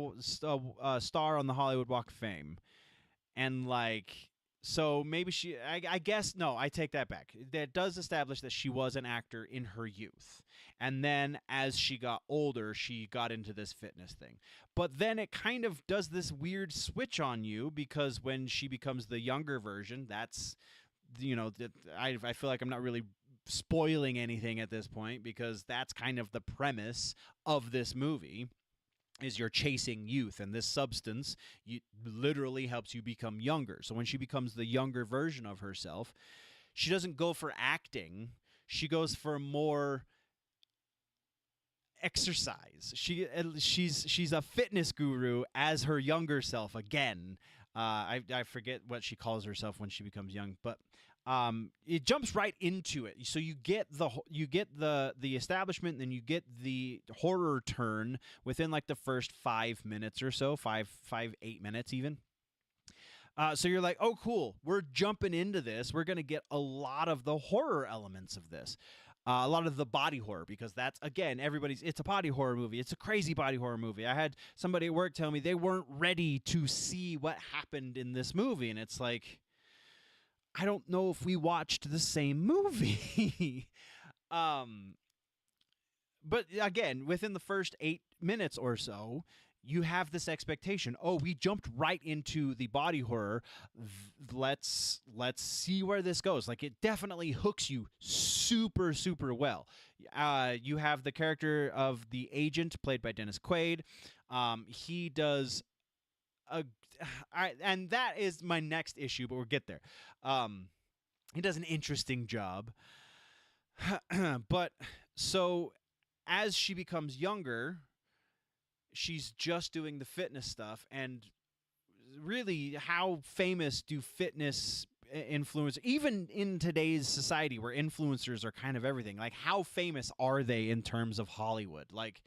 a star on the Hollywood Walk of Fame. And like, so maybe I guess, no, I take that back. That does establish that she was an actor in her youth. And then as she got older, she got into this fitness thing. But then it kind of does this weird switch on you, because when she becomes the younger version, that's, I feel like I'm not really spoiling anything at this point, because that's kind of the premise of this movie. is you're chasing youth, and this substance literally helps you become younger. So when she becomes the younger version of herself, she doesn't go for acting, she goes for more exercise. She's a fitness guru as her younger self again. I forget what she calls herself when she becomes young, but it jumps right into it. So you get the establishment, and then you get the horror turn within like the first 5 minutes or so, 8 minutes even. So you're like, oh, cool. We're jumping into this. We're going to get a lot of the horror elements of this. A lot of the body horror, because that's, again, it's a body horror movie. It's a crazy body horror movie. I had somebody at work tell me they weren't ready to see what happened in this movie. And it's like, I don't know if we watched the same movie. But again, within the first 8 minutes or so, you have this expectation. Oh, we jumped right into the body horror. Let's see where this goes. Like, it definitely hooks you super, super well. You have the character of the agent played by Dennis Quaid. He does and that is my next issue, but we'll get there. He does an interesting job. But so as she becomes younger, she's just doing the fitness stuff. And really, how famous do fitness influencers, even in today's society where influencers are kind of everything, like how famous are they in terms of Hollywood? Like,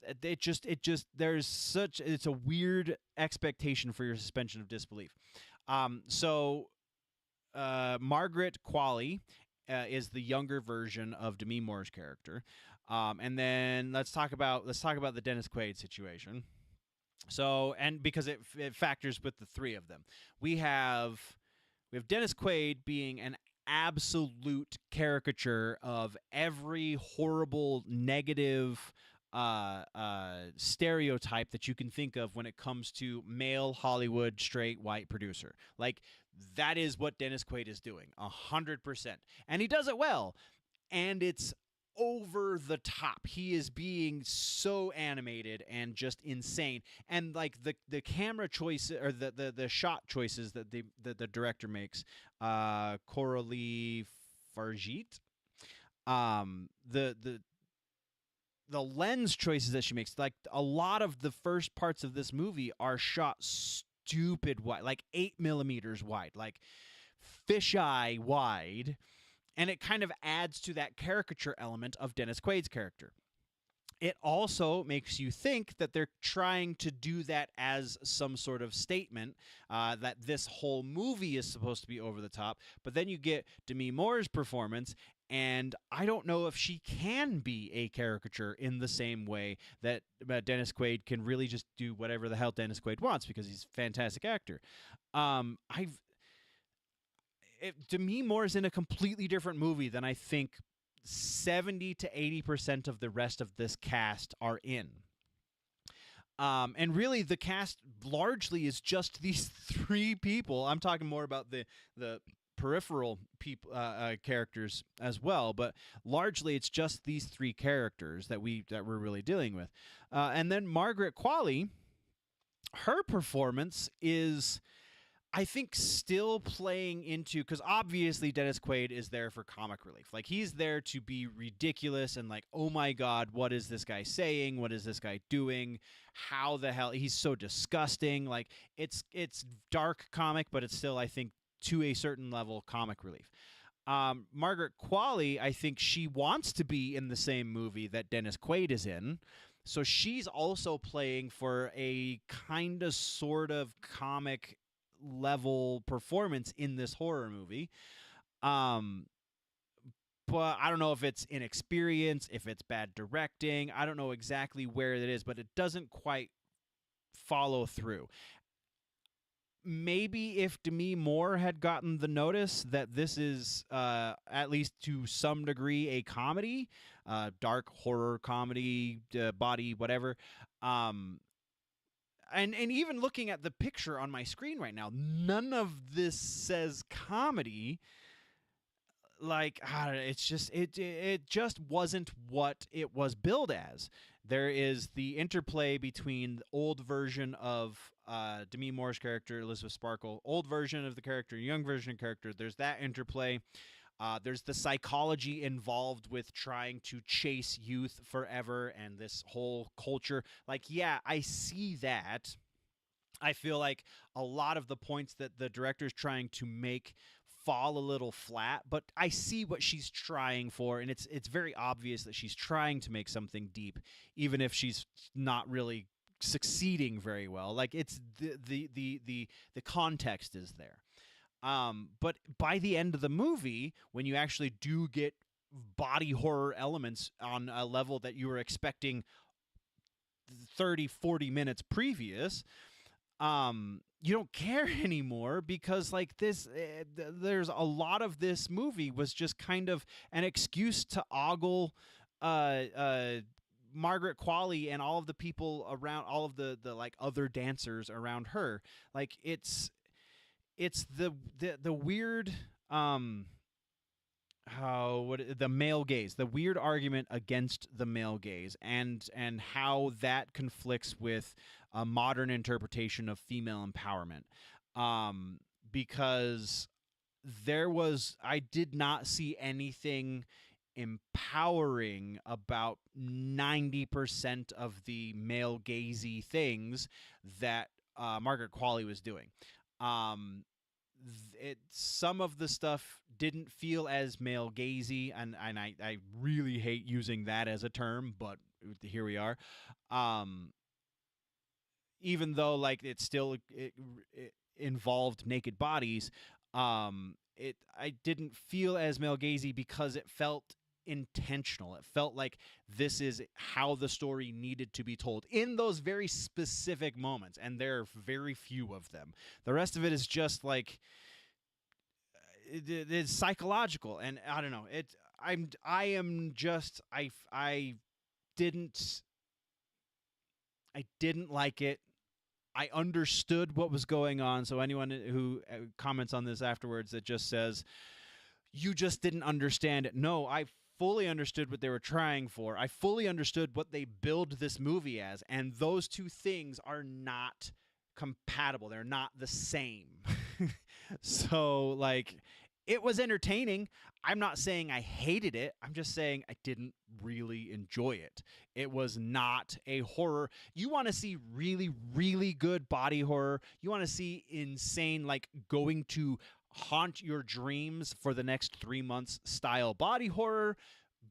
it's a weird expectation for your suspension of disbelief. So Margaret Qualley is the younger version of Demi Moore's character. And then let's talk about the Dennis Quaid situation. So, and because it factors with the three of them, we have Dennis Quaid being an absolute caricature of every horrible, negative stereotype that you can think of when it comes to male Hollywood straight white producer. Like, that is what Dennis Quaid is doing 100%, and he does it well, and it's over the top. He is being so animated and just insane, and like the camera choice, or the shot choices that the director makes, Coralie Fargit, the lens choices that she makes, like a lot of the first parts of this movie are shot stupid wide, like 8 millimeters wide, like fisheye wide, and it kind of adds to that caricature element of Dennis Quaid's character. It also makes you think that they're trying to do that as some sort of statement, that this whole movie is supposed to be over the top. But then you get Demi Moore's performance, and I don't know if she can be a caricature in the same way that Dennis Quaid can really just do whatever the hell Dennis Quaid wants, because he's a fantastic actor. Demi Moore is in a completely different movie than I think 70 to 80% of the rest of this cast are in. And really, the cast largely is just these three people. I'm talking more about the peripheral people, characters as well, but largely it's just these three characters that we're really dealing with. And then Margaret Qualley, her performance is, I think, still playing into, because obviously Dennis Quaid is there for comic relief. Like, he's there to be ridiculous and like, oh my God, what is this guy saying? What is this guy doing? How the hell? He's so disgusting. Like, it's dark comic, but it's still, I think, to a certain level, comic relief. Margaret Qualley, I think she wants to be in the same movie that Dennis Quaid is in. So she's also playing for a kind of sort of comic level performance in this horror movie. But I don't know if it's inexperience, if it's bad directing. I don't know exactly where it is, but it doesn't quite follow through. Maybe if Demi Moore had gotten the notice that this is, at least to some degree, a comedy, dark horror comedy, body, whatever, and even looking at the picture on my screen right now, none of this says comedy. Like, it's just it just wasn't what it was billed as. There is the interplay between the old version of Demi Moore's character, Elizabeth Sparkle, old version of the character, young version of the character. There's that interplay. There's the psychology involved with trying to chase youth forever and this whole culture. Like, yeah, I see that. I feel like a lot of the points that the director is trying to make fall a little flat, but I see what she's trying for, and it's very obvious that she's trying to make something deep, even if she's not really succeeding very well. Like, it's the context is there. But by the end of the movie, when you actually do get body horror elements on a level that you were expecting 30, 40 minutes previous, you don't care anymore, because like this there's a lot of this movie was just kind of an excuse to ogle uh uh Margaret Qualley and all of the people around, all of the like other dancers around her. Like, it's the weird how what the male gaze, the weird argument against the male gaze, and how that conflicts with a modern interpretation of female empowerment. Um, because I did not see anything empowering about 90% of the male gazy things that Margaret Qualley was doing. Um, some of the stuff didn't feel as male gazy, and I really hate using that as a term, but here we are. Um, Even though like it involved naked bodies, it I didn't feel as male gazy because it felt intentional. It felt like this is how the story needed to be told in those very specific moments, and there are very few of them. The rest of it is just like it's psychological, and I don't know. I am just didn't I didn't like it. I understood what was going on. So anyone who comments on this afterwards that just says you just didn't understand it. No, I fully understood what they were trying for. I fully understood what they build this movie as, and those two things are not compatible. They're not the same. So, like, it was entertaining. I'm not saying I hated it. I'm just saying I didn't really enjoy it. It was not a horror. You want to see really, really good body horror. You want to see insane, like, going to haunt your dreams for the next 3 months style body horror.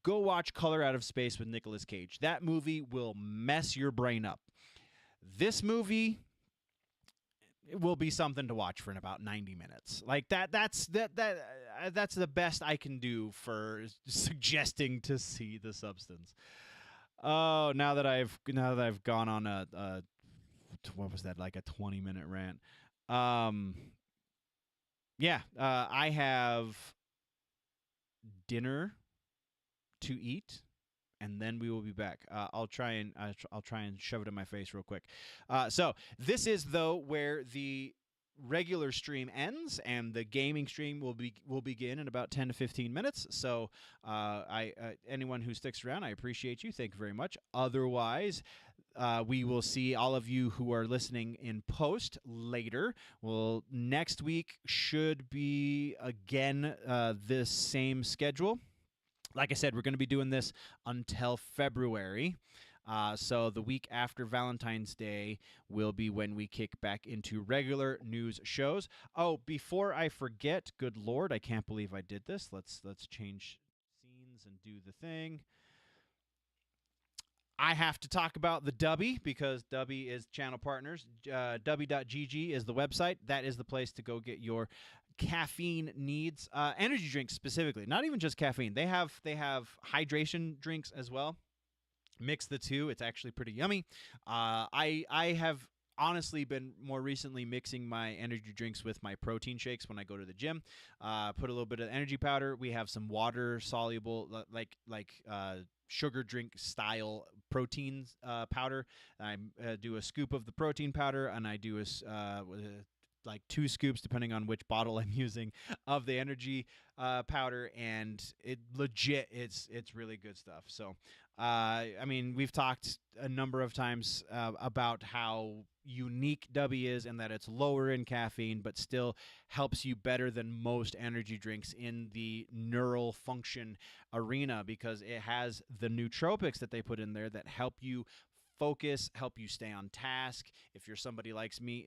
Go watch Color Out of Space with Nicolas Cage. That movie will mess your brain up. This movie, it will be something to watch for in about 90 minutes. Like that's the best I can do for suggesting to see The Substance. Oh, now that I've gone on a what was that, like a 20-minute rant. Um yeah, I have dinner to eat, and then we will be back. I'll try and shove it in my face real quick. So this is though where the regular stream ends, and the gaming stream will begin in about 10 to 15 minutes. So I anyone who sticks around, I appreciate you. Thank you very much. Otherwise, we will see all of you who are listening in post later. Well, next week should be again this same schedule. Like I said, we're going to be doing this until February. So the week after Valentine's Day will be when we kick back into regular news shows. Oh, before I forget, good Lord, I can't believe I did this. Let's change scenes and do the thing. I have to talk about the DUBBY, because DUBBY is channel partners. Dubby.gg is the website. That is the place to go get your caffeine needs. Energy drinks specifically, not even just caffeine. They have hydration drinks as well. Mix the two. It's actually pretty yummy. I have honestly been more recently mixing my energy drinks with my protein shakes when I go to the gym. Put a little bit of energy powder. We have some water soluble, like sugar drink style protein powder. I do a scoop of the protein powder, and I do like 2 scoops, depending on which bottle I'm using, of the energy powder, and it legit, it's really good stuff. So I mean, we've talked a number of times about how unique Dubby is and that it's lower in caffeine, but still helps you better than most energy drinks in the neural function arena because it has the nootropics that they put in there that help you focus, help you stay on task. If you're somebody like me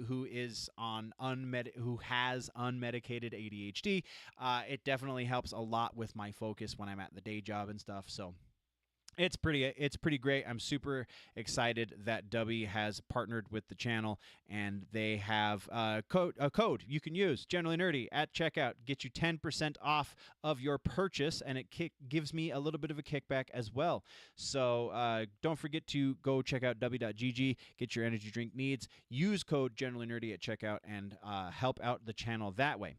who is who has unmedicated ADHD, it definitely helps a lot with my focus when I'm at the day job and stuff. So it's pretty great. I'm super excited that Dubby has partnered with the channel, and they have a code you can use, Generally Nerdy, at checkout. Get you 10% off of your purchase, and it gives me a little bit of a kickback as well. So don't forget to go check out dubby.gg, get your energy drink needs, use code Generally Nerdy at checkout, and help out the channel that way.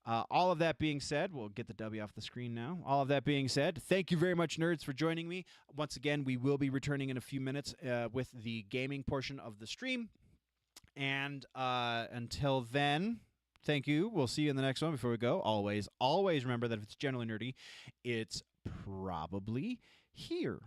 All of that being said, we'll get the W off the screen now. All of that being said, thank you very much, nerds, for joining me. Once again, we will be returning in a few minutes with the gaming portion of the stream. And until then, thank you. We'll see you in the next one. Before we go, always remember that if it's generally nerdy, it's probably here.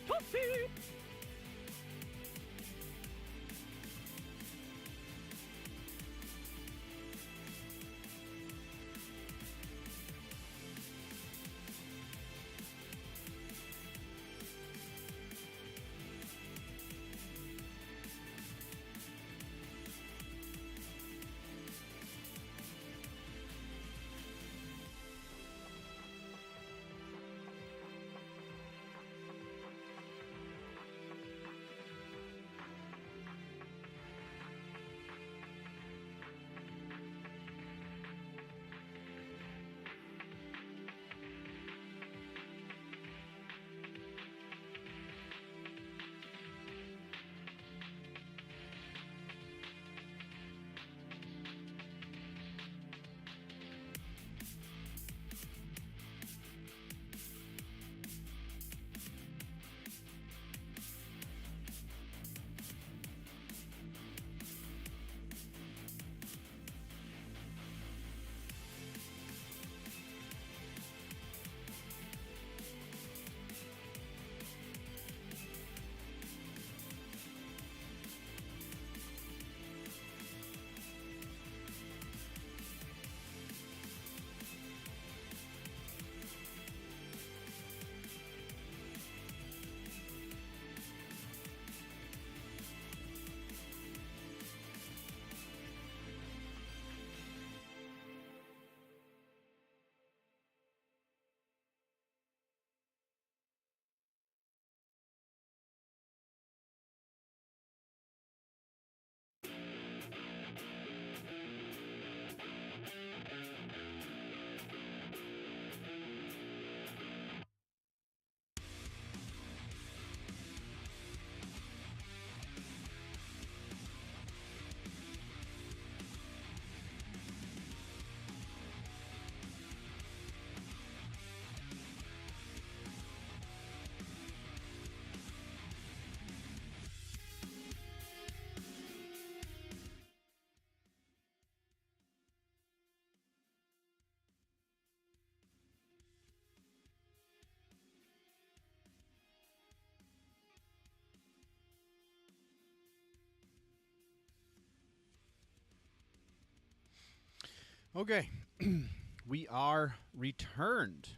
Toffee! Okay, we are returned.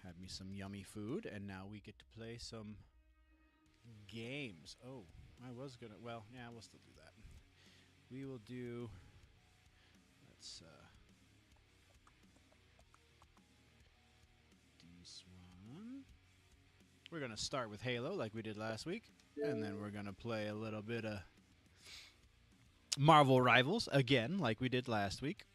Had me some yummy food, and now we get to play some games. Oh, I was gonna. Well, yeah, we'll still do that. We will do. Let's this one. We're gonna start with Halo, like we did last week, and then we're gonna play a little bit of Marvel Rivals again, like we did last week.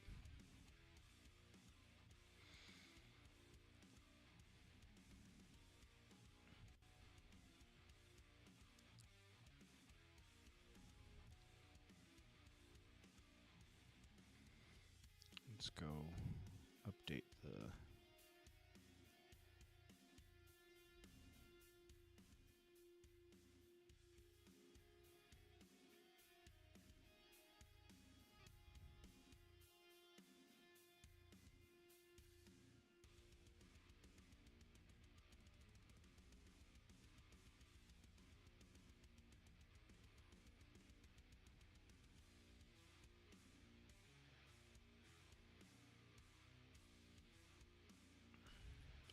Let's go update the.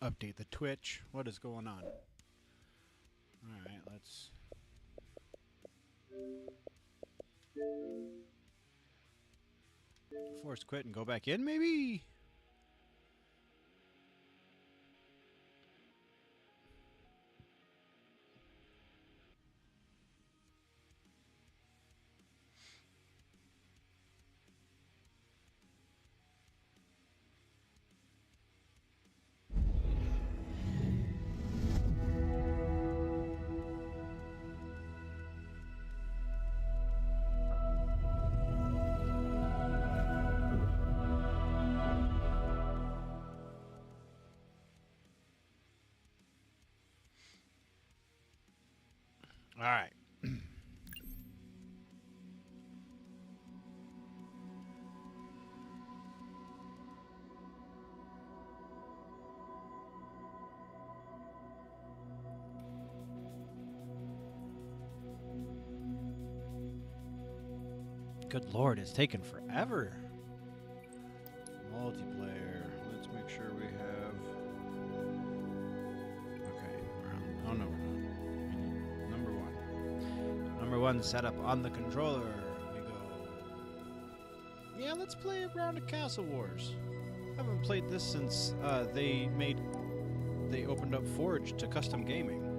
Update the Twitch. What is going on? Alright, let's. Force quit and go back in, maybe? All right. Good lord, it's taken forever. Multiplayer. Let's make sure we have. Okay, we're on. Oh no, we're not. We need number one. Number one setup on the controller. We go. Yeah, let's play a round of Castle Wars. I haven't played this since they opened up Forge to custom gaming.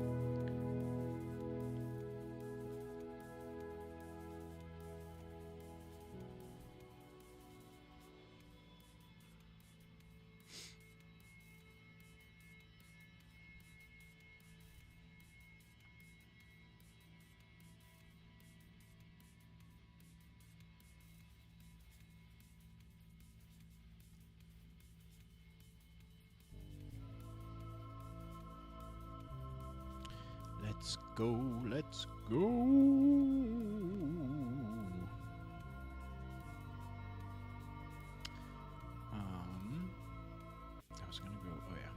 Let's go, let's go. I was gonna go, oh yeah.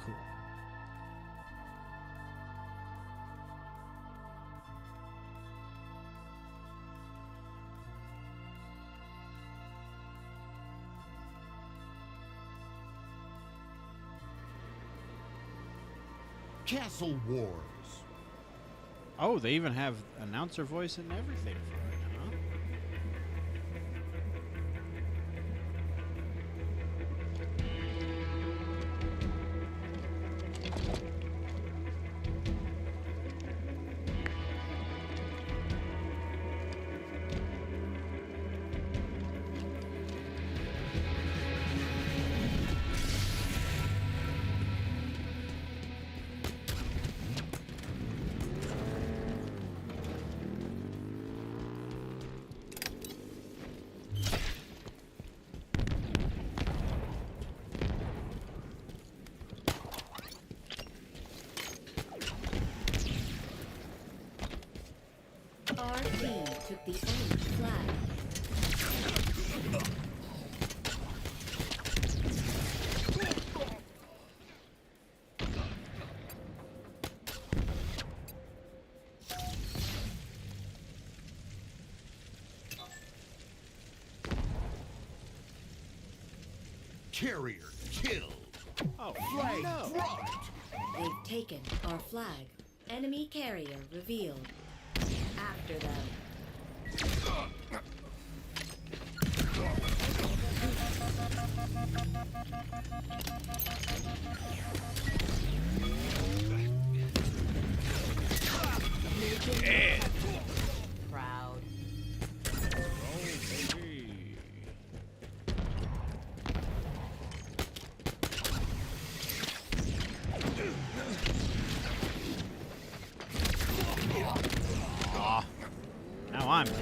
Cool.
Castle Wars.
Oh, they even have announcer voice and everything for it, huh?
Our team took the enemy flag.
Carrier killed.
Oh,
Flag
no.
dropped.
They've taken our flag. Enemy carrier revealed. After them. Proud.
Oh, baby. Aw. Now I'm dead.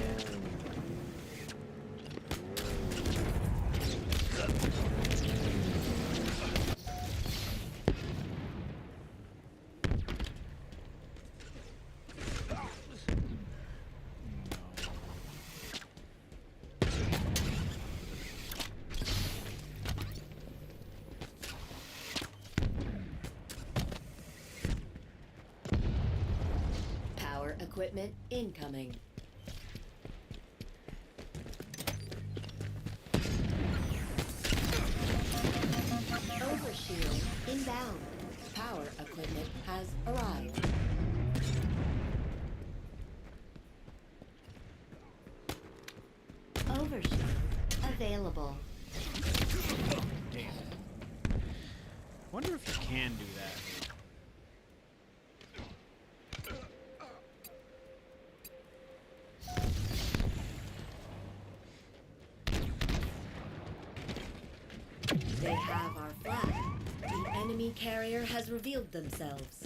Power equipment incoming. Overshield inbound. Power equipment has arrived. Overshield available.
Damn. Wonder if you can do that.
They have our flag. The enemy carrier has revealed themselves.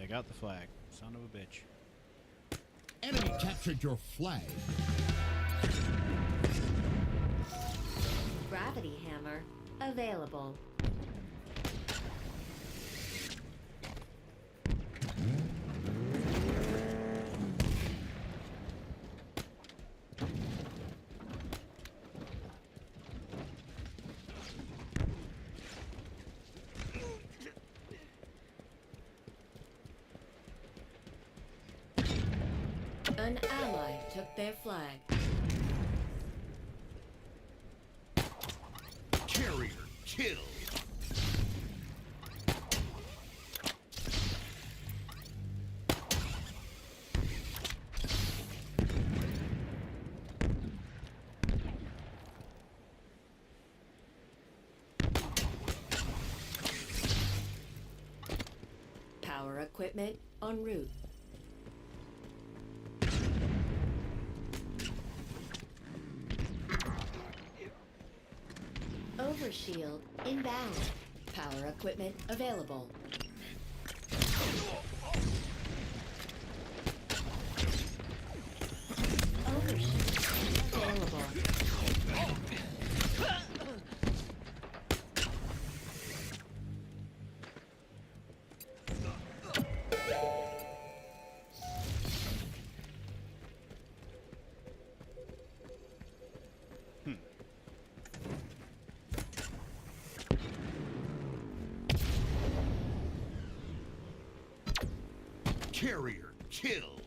Take out the flag. Son of a bitch.
Enemy captured your flag.
Gravity hammer available. An ally took their flag.
Carrier killed.
Power equipment en route. Overshield inbound. Power equipment available. Overshield available.
Carrier killed.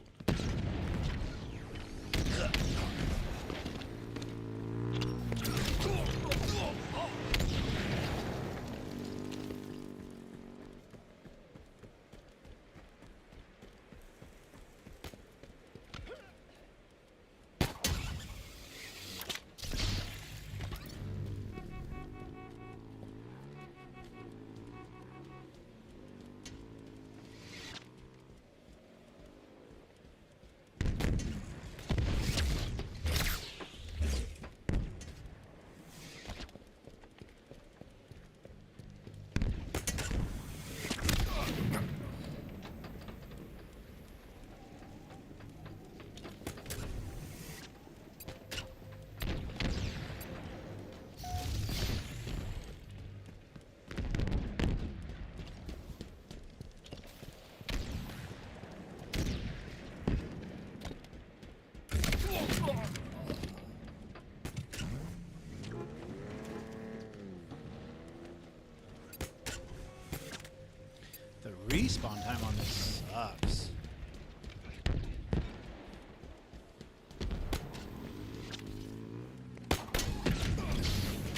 The respawn time on this sucks.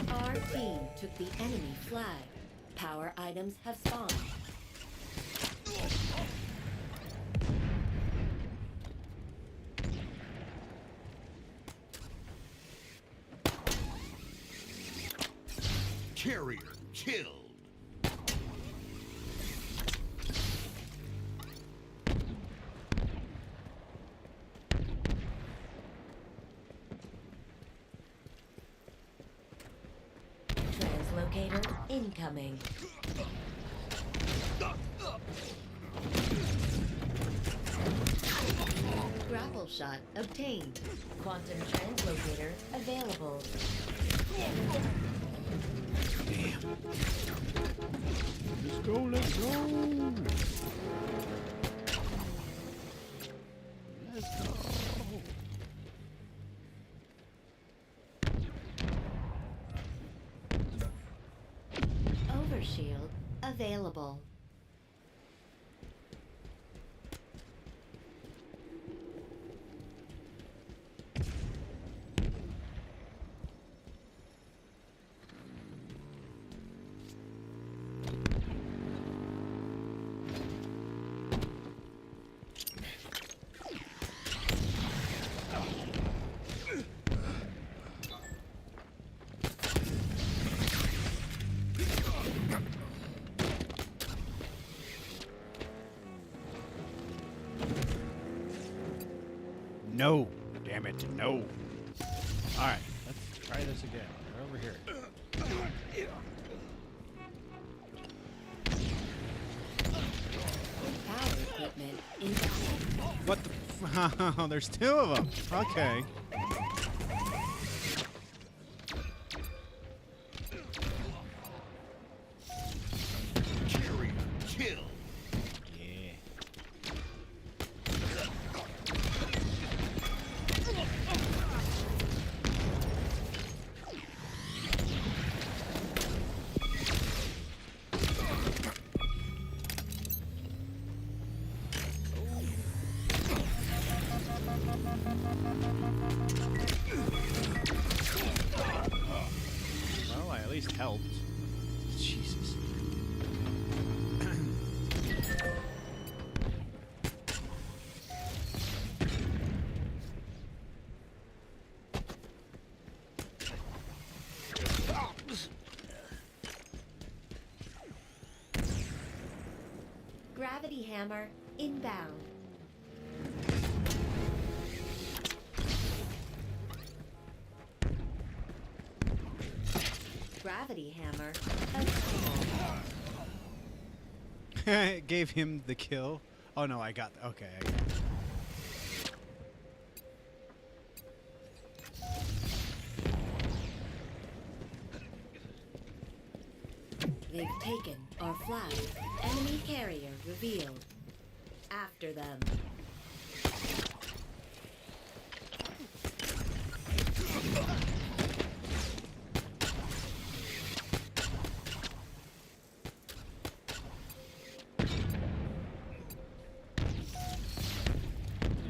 Our team took the enemy flag. Power items have spawned.
Carrier killed.
Translocator incoming. Grapple shot obtained. Quantum translocator available.
Damn. Let's go, let's go. Let's go.
Overshield available.
No. Damn it. No. Alright. Let's try this again. We're over here.
Power
What the? Oh, there's two of them. Okay.
Carrier kill.
Yeah. Well, I at least helped. Jesus.
Gravity hammer inbound. Gravity hammer assembled.
Gave him the kill. Oh no, I got. Okay, I got.
They've taken our flag. Enemy carrier revealed. After them.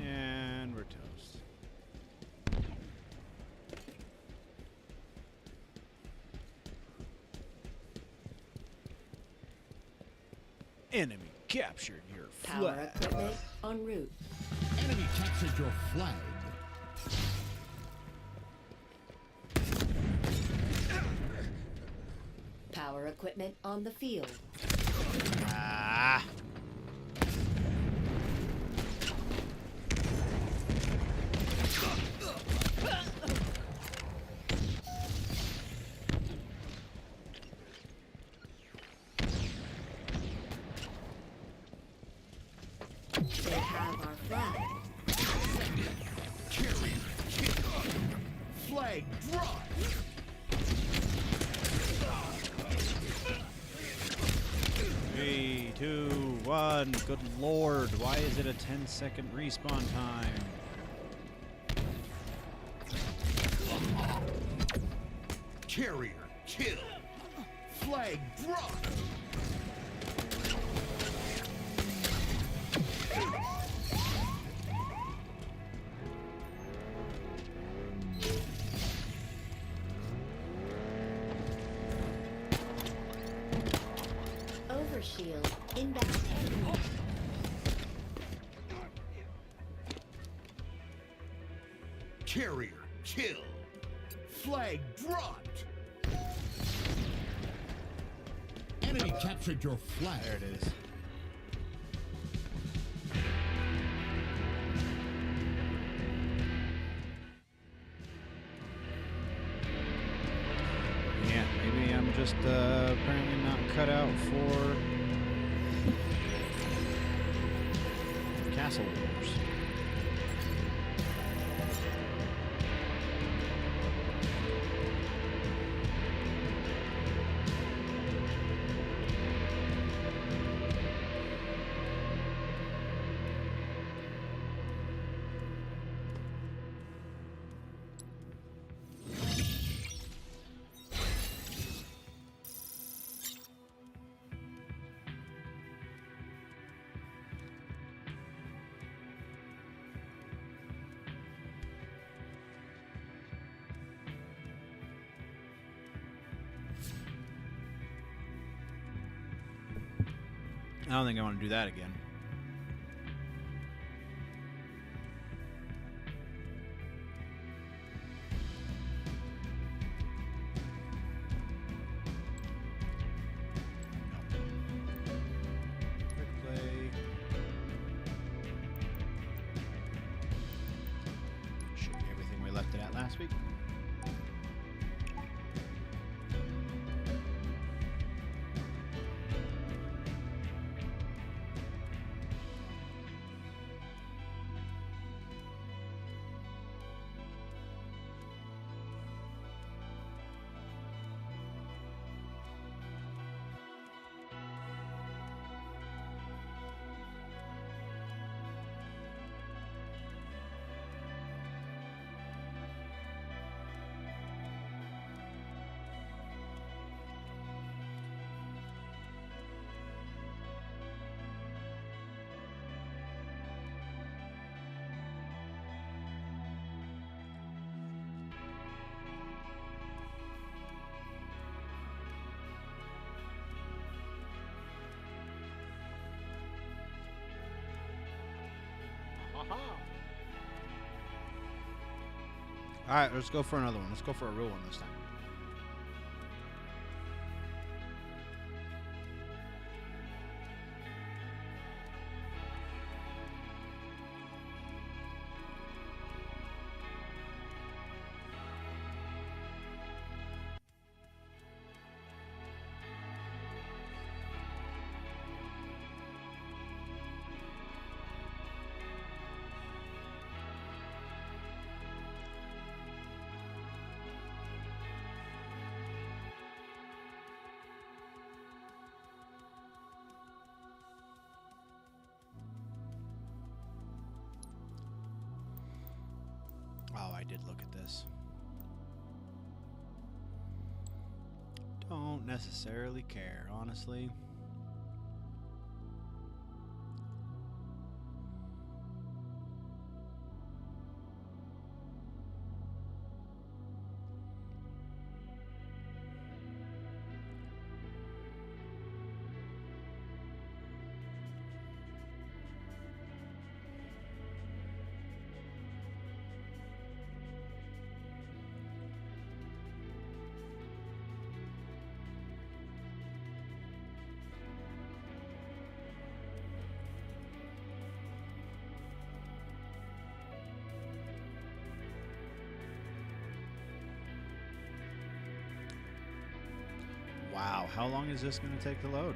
And we're toast. Enemy captured your
Power
flag.
equipment en route.
Enemy captured your flag.
Power equipment on the field.
Ah.
They have our flag.
Carrier kill. Flag drop.
3, 2, 1. Good lord, why is it a 10-second respawn time?
Carrier kill. Flag drop.
Overshield inbound.
Carrier kill. Flag dropped. Enemy captured your flag.
There it is. Yeah, maybe I'm just apparently not cut out for Castle Wars. I don't think I want to do that again. No. Quick play. Should be everything we left it at last week. Alright, let's go for another one. Let's go for a real one this time. Oh, I did look at this. Don't necessarily care, honestly. Wow, how long is this going to take to load?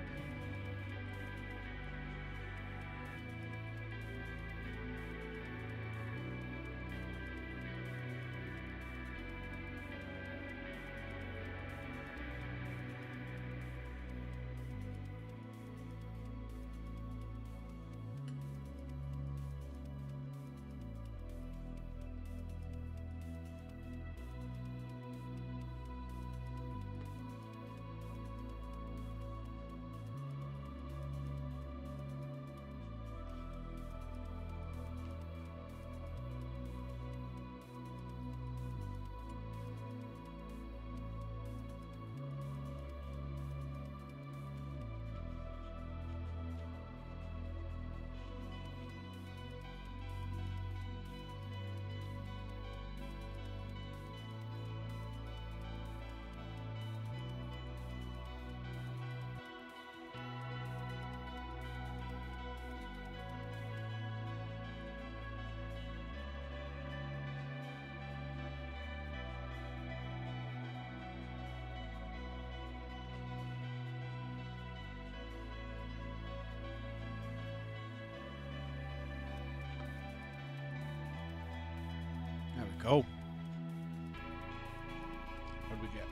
There we go. What did we get?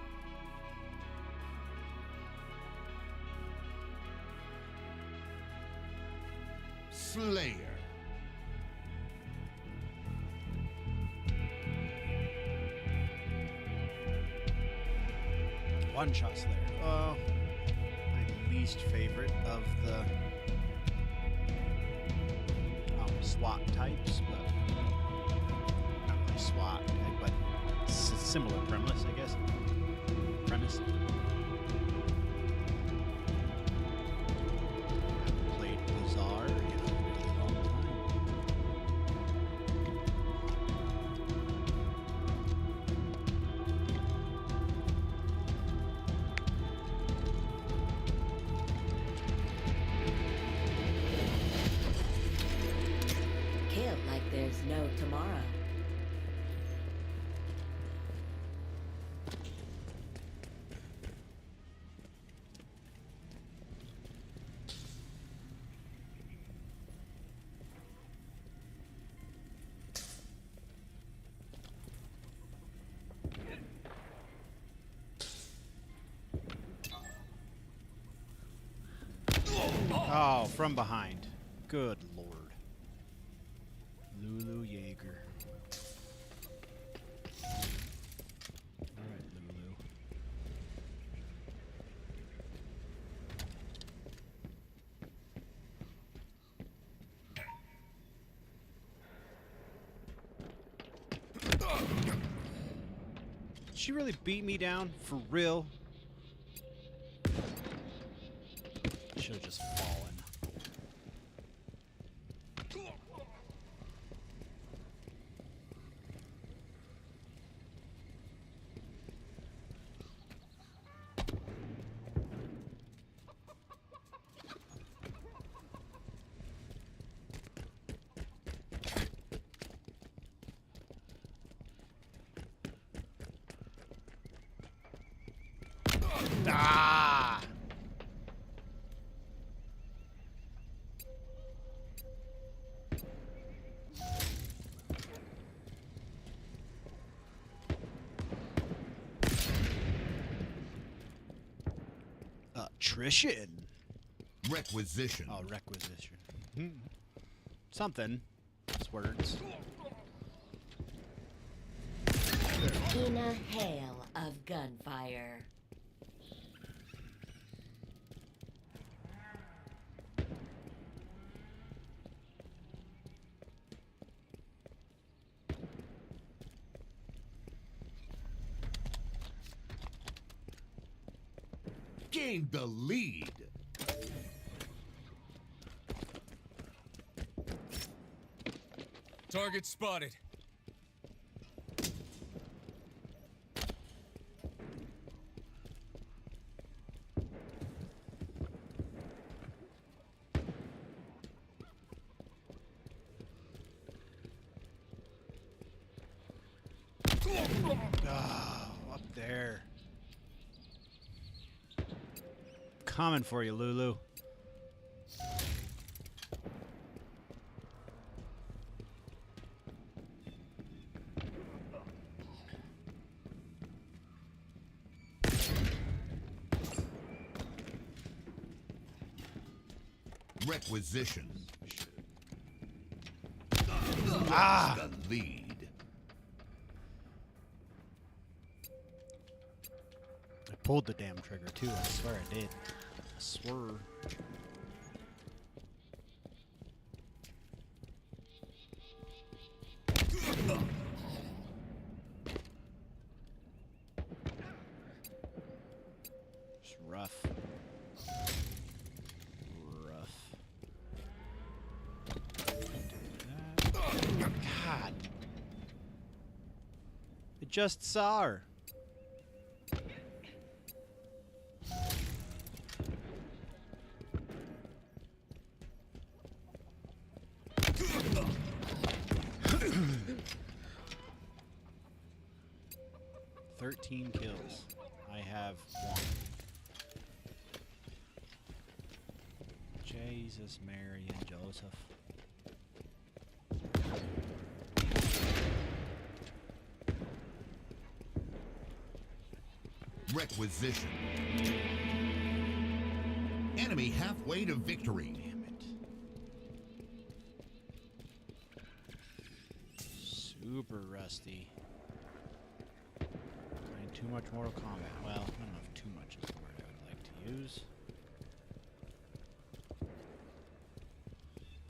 Slayer.
One-shot Slayer. Oh, my least favorite of the SWAT types, but not really SWAT, but similar premise, I guess. Premise. Haven't played Bizarre in a really long time.
Kill like there's no tomorrow.
Oh, from behind. Good lord. Lulu Jaeger. Alright, Lulu. Did she really beat me down? For real? Should have just fallen. Attrition.
Requisition.
Oh, requisition. Something. It's words.
In a hail of gunfire.
Gained the lead.
Target spotted.
Oh, up there. Coming for you, Lulu.
Requisition.
Ah!
The lead.
I pulled the damn trigger too. I swear I did. I swear. It's rough. Rough. God. I just saw her. Thirteen kills. I have one. Jesus, Mary, and Joseph.
Requisition. Enemy halfway to victory.
Damn it. Super rusty. Playing too much Mortal Kombat. Well, I don't know if too much is the word I would like to use.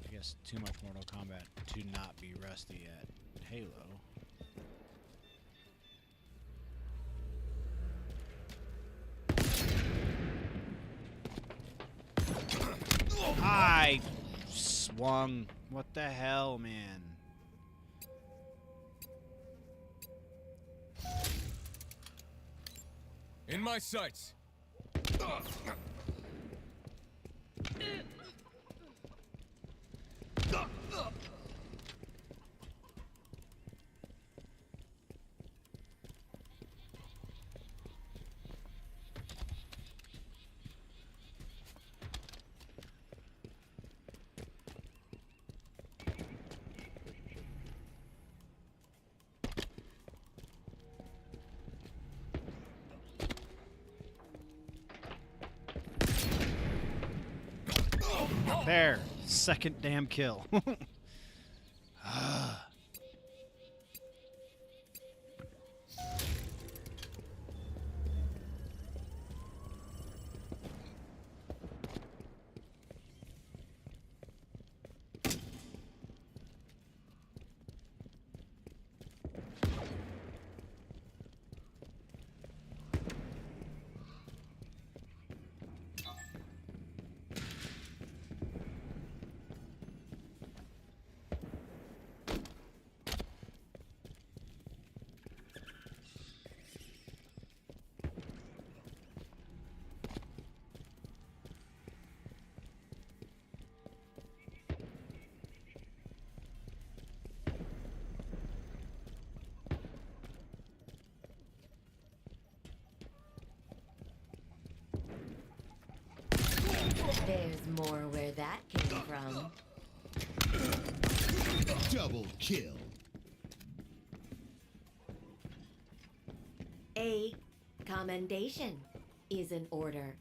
I guess too much Mortal Kombat to not be rusty at Halo. I swung. What the hell, man?
In my sights.
There. Second damn kill.
There's more where that came from.
Double kill.
A commendation is in order.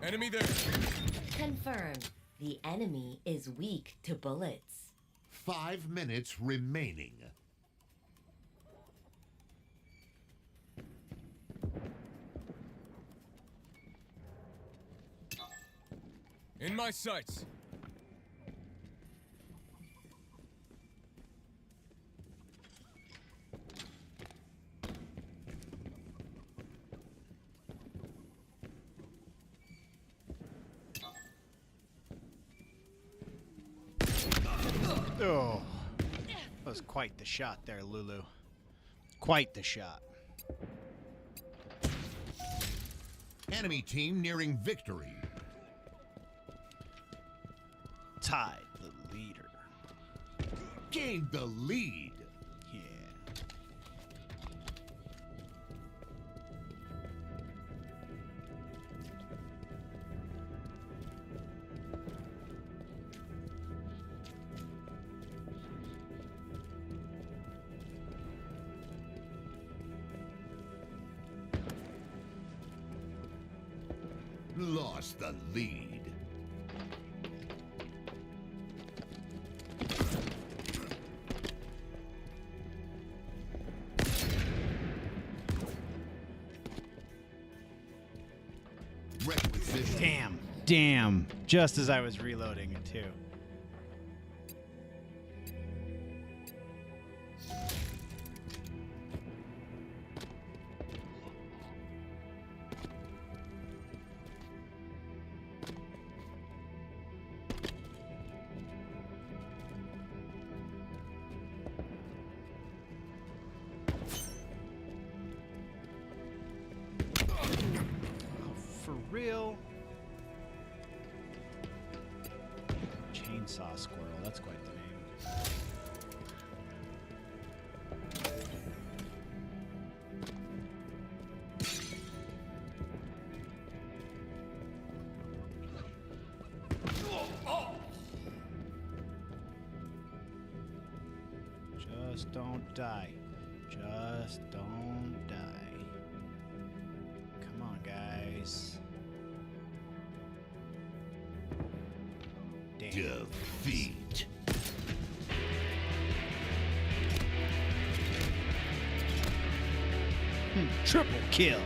Enemy there.
Confirmed. The enemy is weak to bullets.
5 minutes remaining.
In my sights.
Oh, that was quite the shot there, Lulu. Quite the shot.
Enemy team nearing victory.
Tied the leader.
Gained the lead.
Yeah.
Lost the lead. Requisition.
Damn. Damn. Just as I was reloading it, too. For real? Chainsaw squirrel, that's quite the name. Just don't die. Just don't die. Come on, guys. Damn.
Defeat.
Triple kill.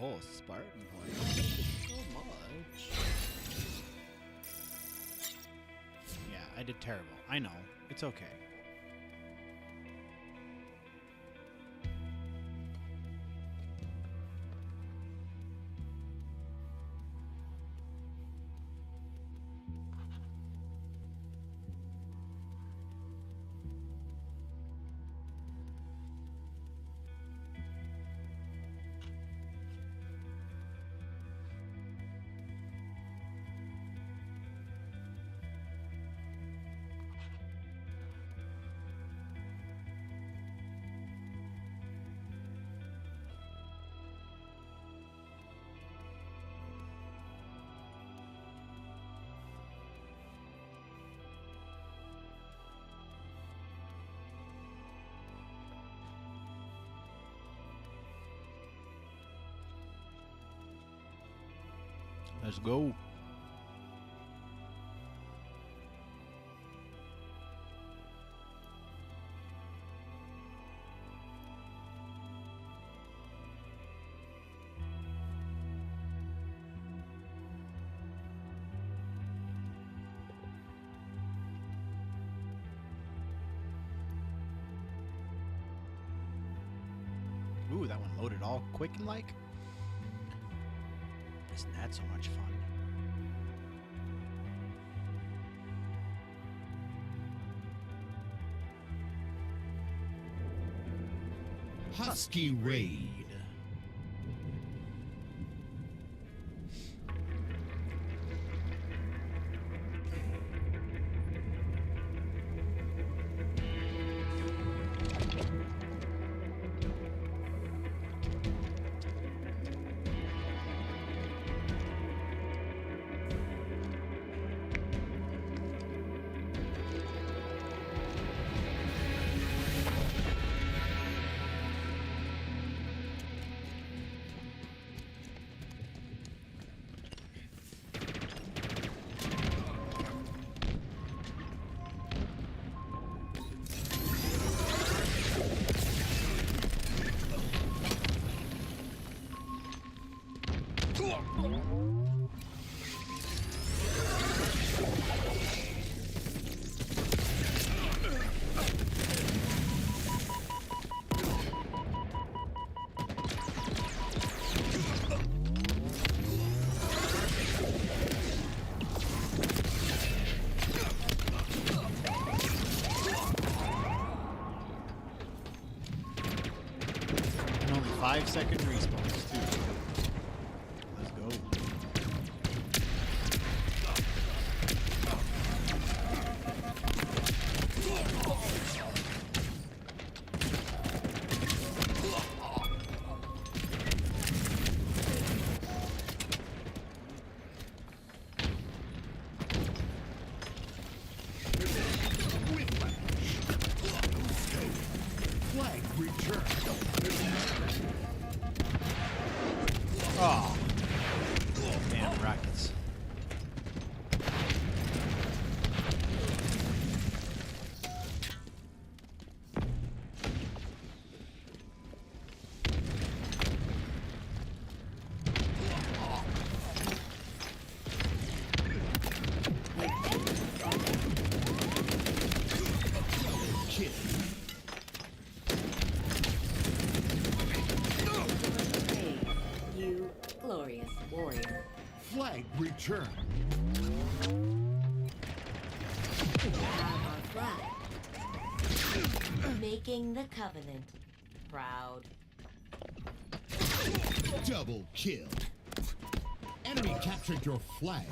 Oh, Spartan points. Thank you so much. Yeah, I did terrible. I know. It's okay. Let's go. Ooh, that one loaded all quick and like. Isn't that so much fun?
Husky Raid.
5-second respawns too. Let's go.
Flag return.
Oh. Damn rockets.
Kill.
Praise you, glorious warrior.
Flag return.
We have our flag. Making the covenant proud.
Double kill. Enemy captured your flag.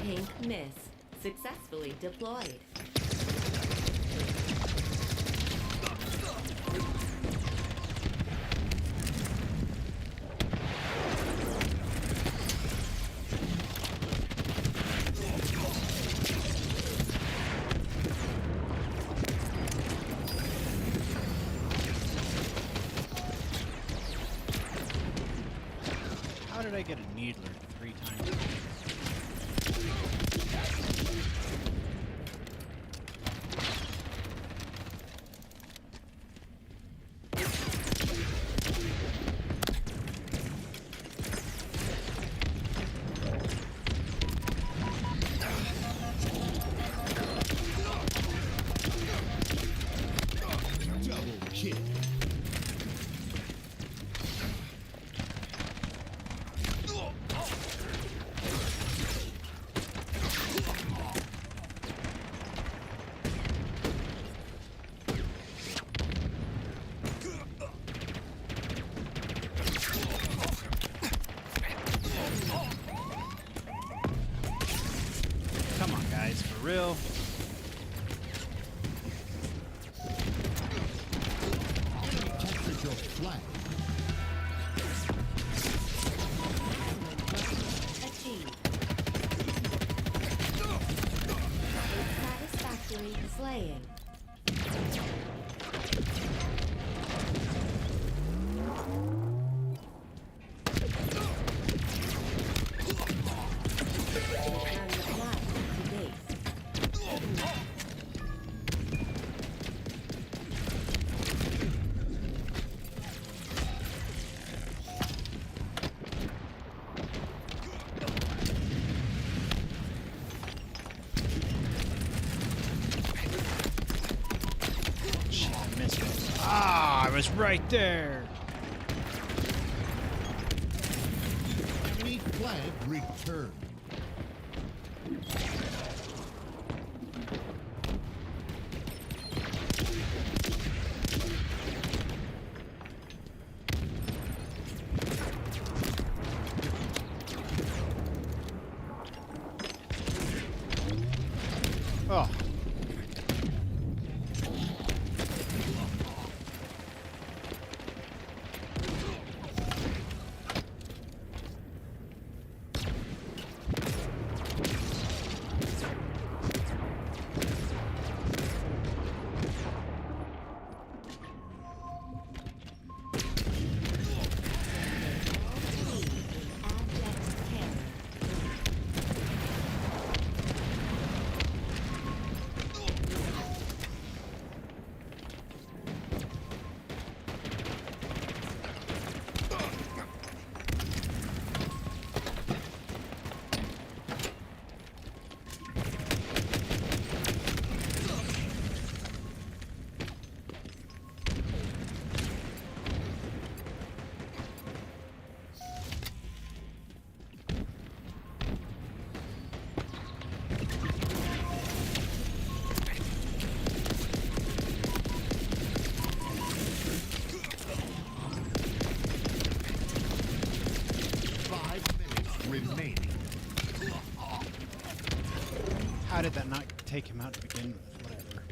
Pink miss. Successfully deployed.
How did I get a needler 3 times?
Double kill.
Come on, guys, for real.
Enemy captured your flag.
Achieved. Satisfactory slaying. Return the flag to base.
Shit, I missed it. Ah, I was right there.
Enemy flag returned.
Oh.
Remaining.
How did that not take him out to begin with? Whatever.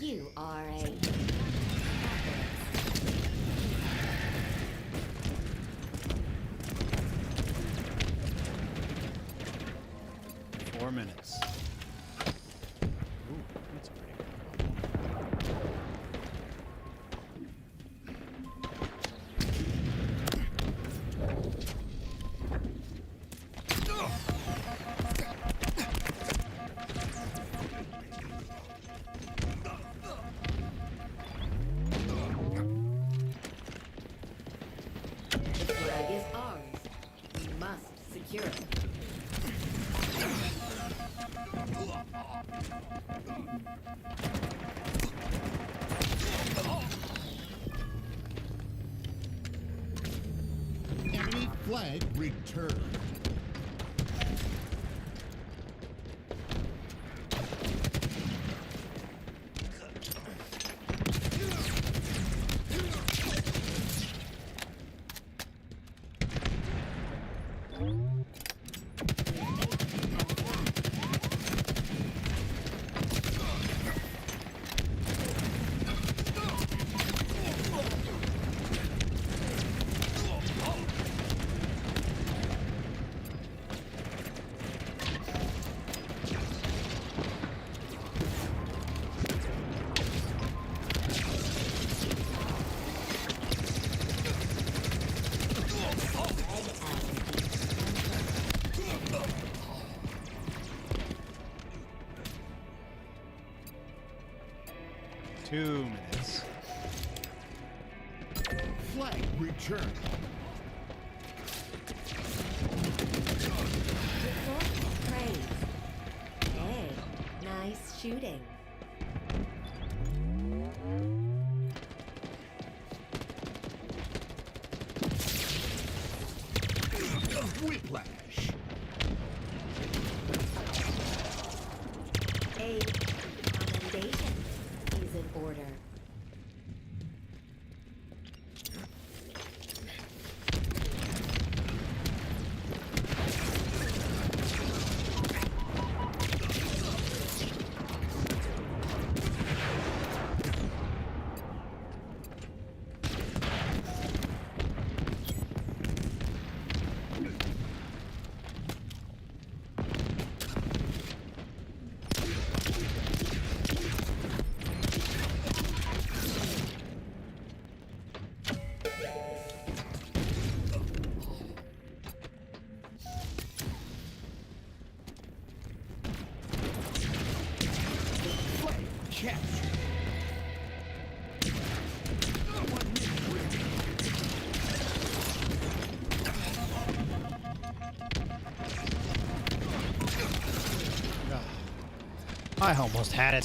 You are a
4 minutes. Ooh, that's pretty good.
The flag is ours. We must secure it.
Enemy flag returned.
Two minutes.
Flag returned.
Report praise. Hey, nice shooting.
Whiplash.
A commendation is in order.
I almost had it.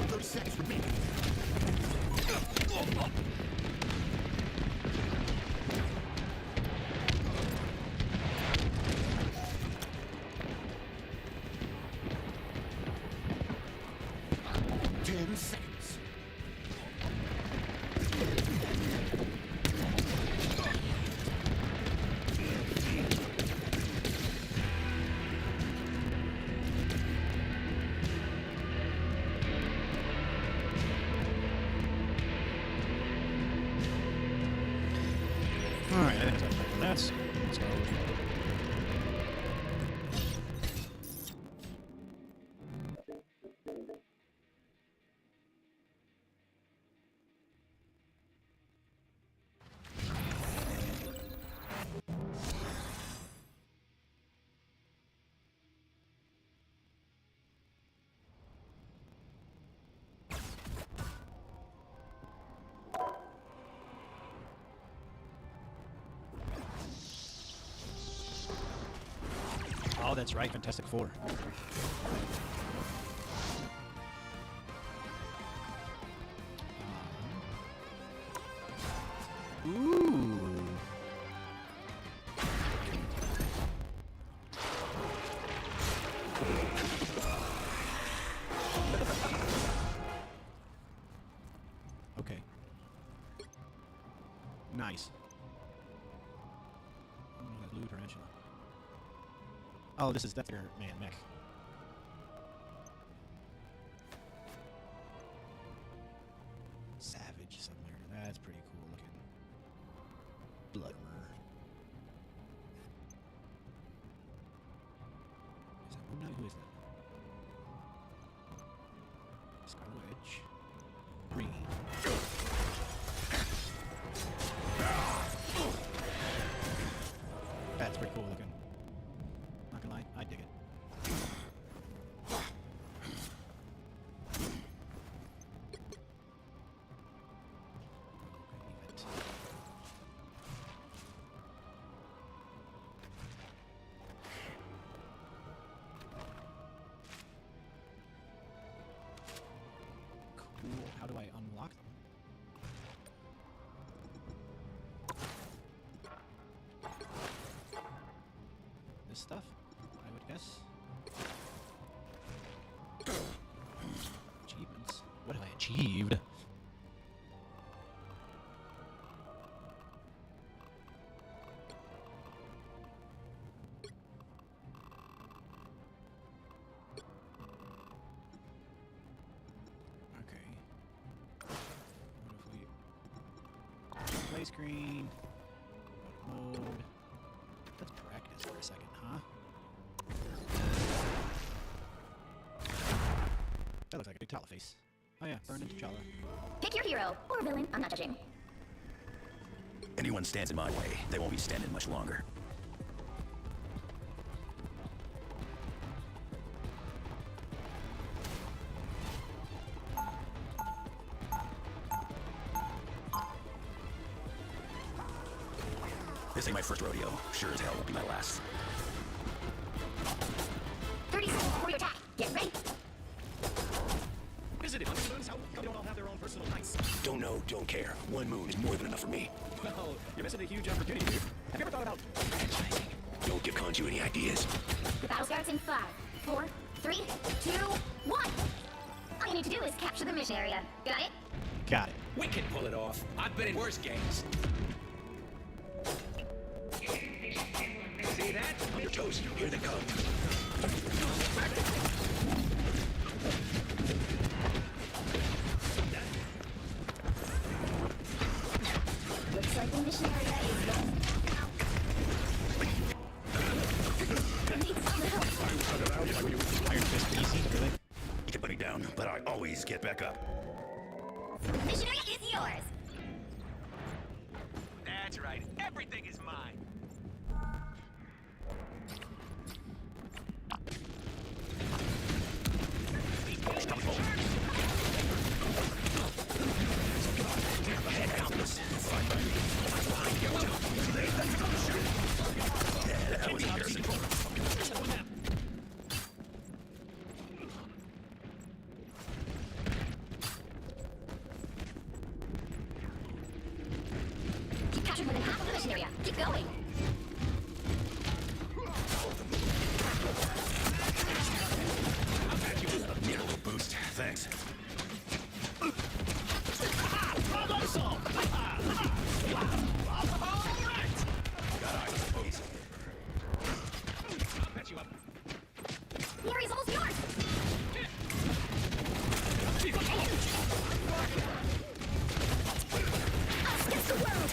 30 seconds remaining.
Alright, I think that's enough for that. Let's go. Oh, that's right, Fantastic Four. Ooh. Okay. Nice. Blue tarantula. Oh, that's their man mech. Savage somewhere. That's pretty cool looking. Blood murder. Is that Moon Knight? Who is that? Scarlet Witch. Green. That's pretty cool looking. Not gonna lie, I dig it. Cool. How do I unlock them? This stuff, I would guess. Achievements. What have I achieved? Okay. What if we play screen? Mode. Let's practice for a second, huh? That looks like a big T'Challa face. Oh yeah, burn into T'Challa.
Pick your hero or villain. I'm not judging.
Anyone stands in my way, they won't be standing much longer. This ain't my first rodeo. Sure as hell won't be my last.
30 seconds before your attack. Get ready.
Visited honeymoons? How they don't all have their own personal nights? Don't know, don't care. One moon is more than enough for me.
Well, you're missing a huge opportunity, dude. Have you ever thought about franchising?
Don't give Kanju any ideas.
The battle starts in 5, 4, 3, 2, 1. All you need to do is capture the mission area. Got it?
Got it.
We can pull it off. I've been in worse games. See that?
On your toes, here they come.
Looks like the mission area is done. I need some help.
Iron Fist easy, really?
You can put me down, but I always get back up.
Mission area is yours.
That's right. Everything is mine.
The area's almost yours! Us against the world!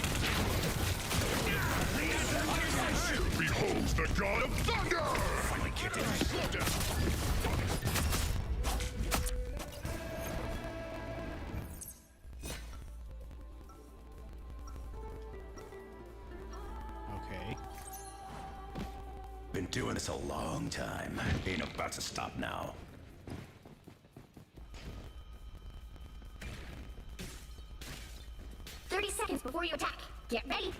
Beholds the god of thunder! Finally kicked in. Slow down.
Okay.
Been doing this a long time. Ain't about to stop now.
Seconds before you attack. Get ready.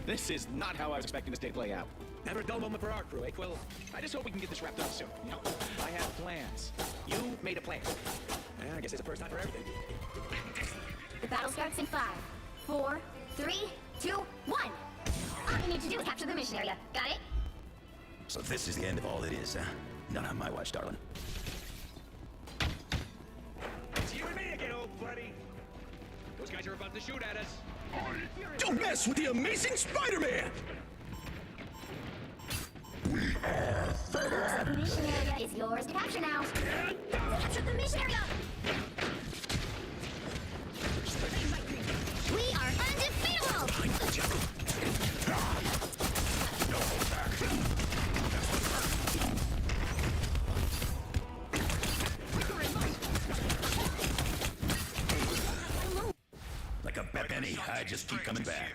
This is not how I was expecting this day to play out. Never a dull moment for our crew, eh, Quill? I just hope we can get this wrapped up soon. You know, I have plans. You made a plan. Yeah, I guess it's the first time for everything.
The battle starts in 5, 4, 3, 2, 1. All you need to do is capture the mission area. Got it?
So this is the end of all it is, huh? Not on my watch, darling.
It's you and me again, old buddy. Those guys are about to shoot at us.
Don't mess with the amazing Spider-Man!
The mission area is yours to capture now. Capture the mission area! We are undefeatable!
Like a penny, I just keep coming back.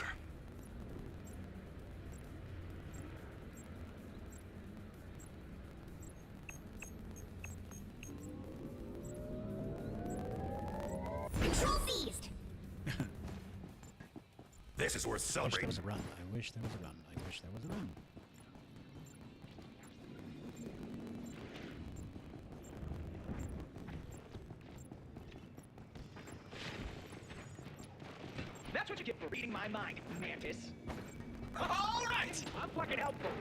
Control seized!
This is worth
I wish there
celebrating.
was a run. I wish there was a run. I wish there was a run.
That's what you get for reading my mind, Mantis. All right! I'm fucking helpful.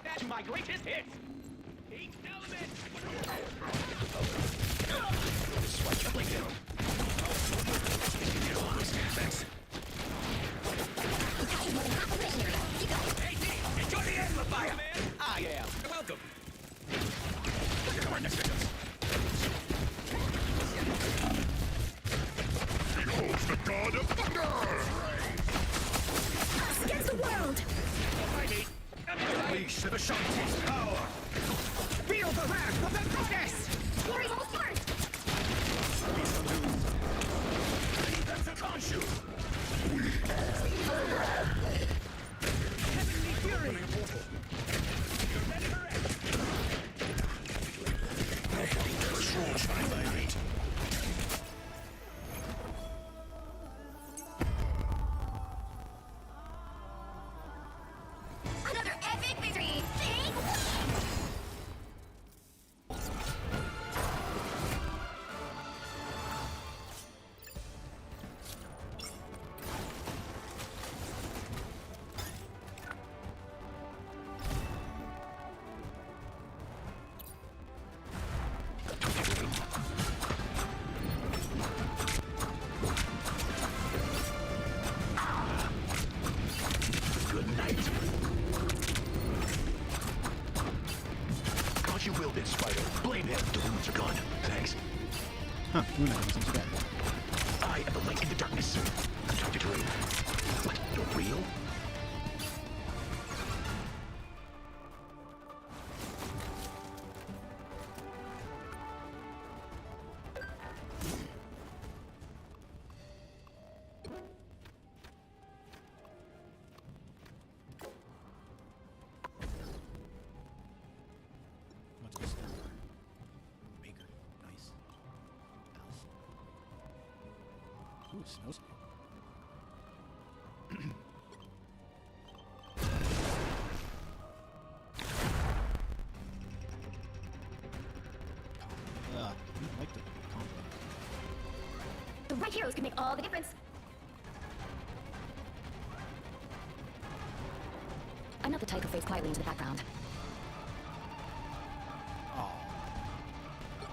That's my greatest hits. Heat element.
Swipe the blink down. Thanks.
Capture more than half the mission area. Keep going.
Hey, D, enjoy the amplifier, man. I am. You're welcome.
Here come our next victims.
Beholds the god of thunder!
Us against the world!
Unleash the Shanti's power!
Feel the wrath of the goddess!
The area's almost yours!
That's a Khonshu!
Heavenly fury!
Shine by me.
Another epic victory! Big
Good night. Khonshu willed it, Spider. Blame him. The wounds are gone. Thanks.
Huh, Luna seems bad.
I am the light in the darkness. Dr. Drew. What? You're real?
What's this? Baker. Nice. Elf. Ooh, snows. I like the combo.
The right heroes can make all the difference. I'm not the type who fades quietly into the background.
Oh,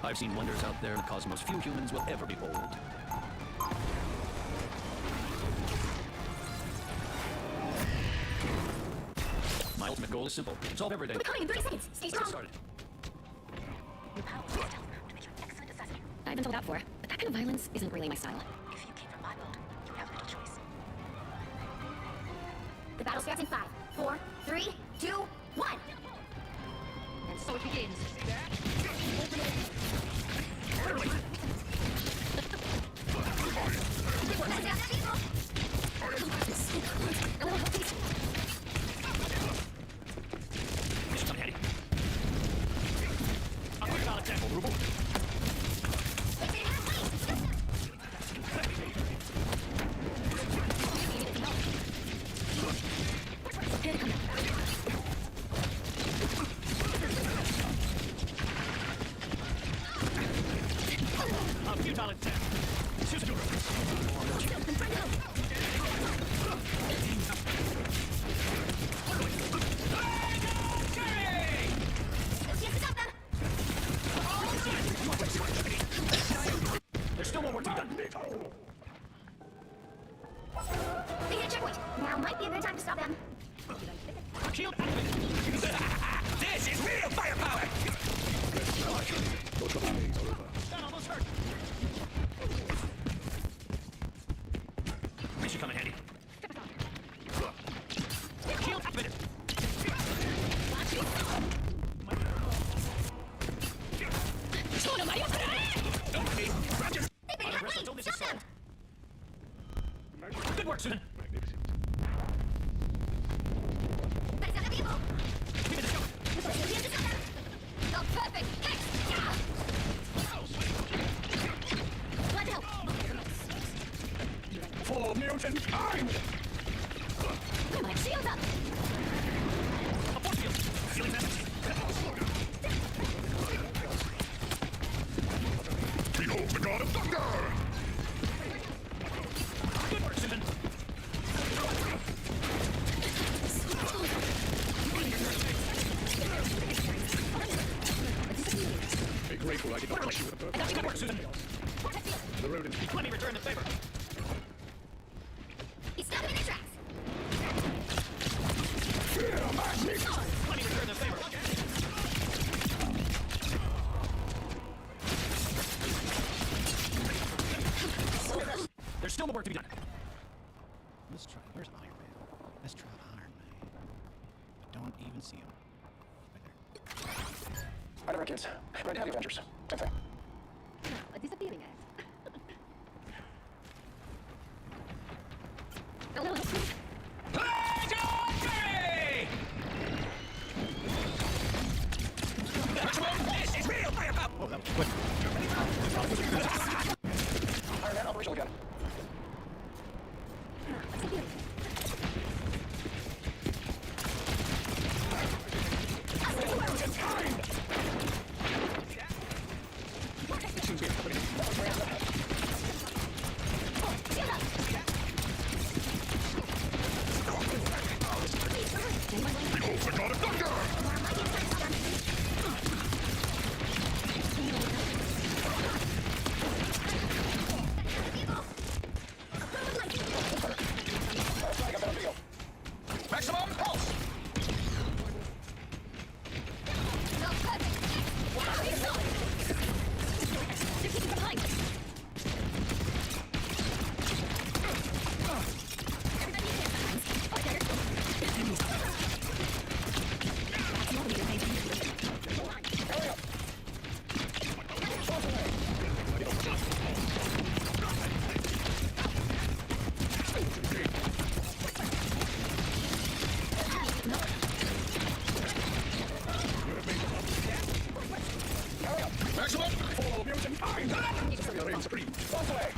I've seen wonders out there in the cosmos few humans will ever behold. My ultimate goal is simple. Solve everything.
We're coming in 30 seconds. Stay
Let's get
strong.
started.
Your power is stealth to make you an excellent assassin. I've been told out for, but that kind of violence isn't really my style. If you came from my world, you have little choice. The battle starts in 5, 4, 3, 2, 1. And so it begins.
Mission come handy. I'll quick out attack, Ruble. A futile attack. Choose a There's still more work to be done.
They hit a checkpoint. Now might be a good time to stop them.
Shield activated. This is real firepower! That almost hurt. Mission come in handy. Shield activated. Roger.
Stop them!
Good work, Susan.
That's not people!
Give me the scope.
Oh, perfect! Hex! Yeah! Let's help!
For mutant kind!
Come on, shield up!
A force field. Sealing damage.
Behold the god of thunder!
Good work, Susan.
Be grateful I did not crush you with a purpose.
Good work, Susan.
The rodent.
Let me return the favor.
He's stopping in their tracks!
Let me return the favor. There's still more work to be done.
Let's try. Where's Iron Man? Let's try Iron Man. I don't even see him. Right there.
Right over, kids. Ready to have the Avengers. Same thing.
A disappearing act.
This is real firepower!
Oh, that was quick.
Iron Man, operational again.
Behold the god of thunder!
Maximum pulse! Maximum for mutant kind! Reign supreme. Both away!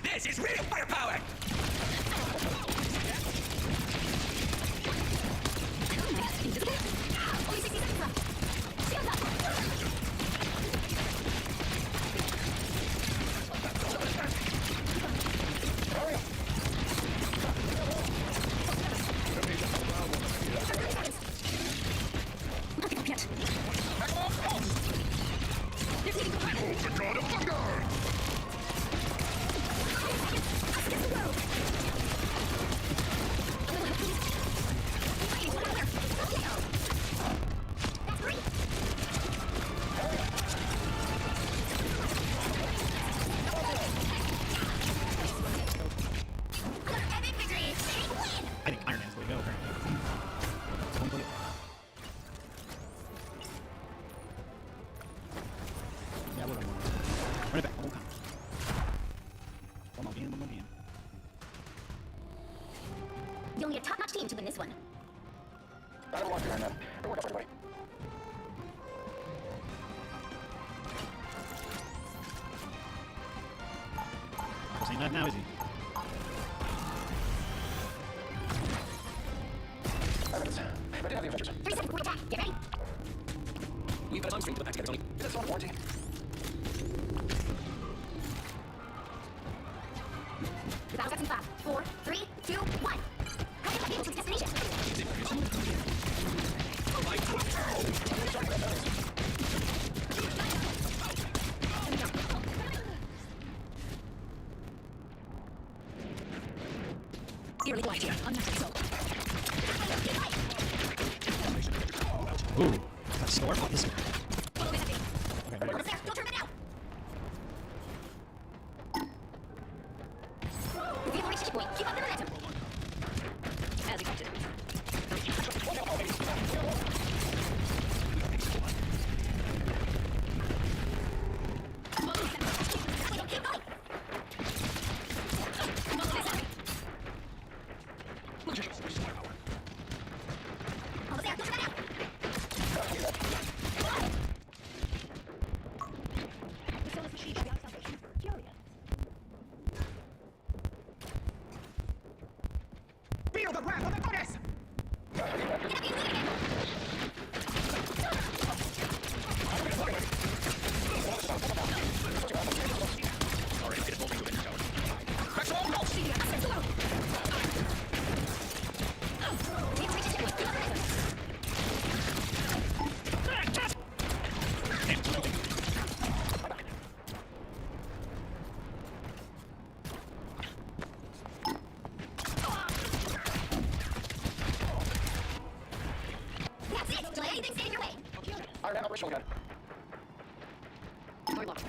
This is real firepower!
Behold the god of thunder!
I think Iron Man's the way to go, apparently. Don't play it. Yeah, what do I want? Run it back. One more time. One more game, one more game.
You'll need a top-notch team to win this one.
I don't want to, Iron Man. Don't work out for anybody.
This ain't that now, is he?
Ready to have the Avengers.
3 seconds before attack. Get ready.
We've got a time stream to put back together, Tony. Is this on warranty?
The battle starts in 5, 4, 3, 2, 1. How can I get to its destination? Eerily quiet here. Unnatural soul.
Ooh. That's Storm? What is it?
Follow this update.
Okay, ready.
What's there? Don't turn it out. The vehicle reached checkpoint. Keep up the momentum. As expected. Keep going. Almost there. Don't turn that out. The solar machine should be our salvation. Curious.
Feel the wrath of the goddess!
That's it! Don't let anything stand in your way!
Iron Man operational again.
Or lock.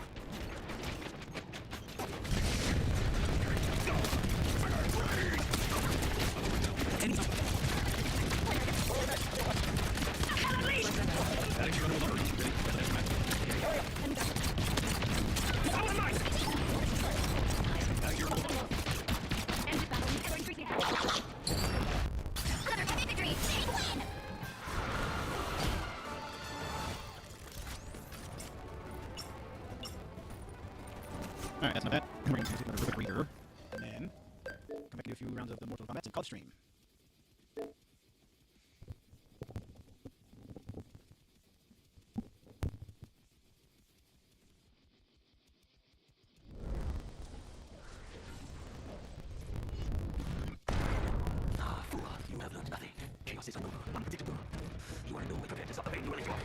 Another epic victory! Big win!
Alright, that's not bad. We're going to do another quick reader. And then come back and do a few rounds of the Mortal Kombat and Call Stream.
Ah, fool, you have learned nothing. Chaos is unknown, unpredictable. You are no way prepared to stop the pain you will endure.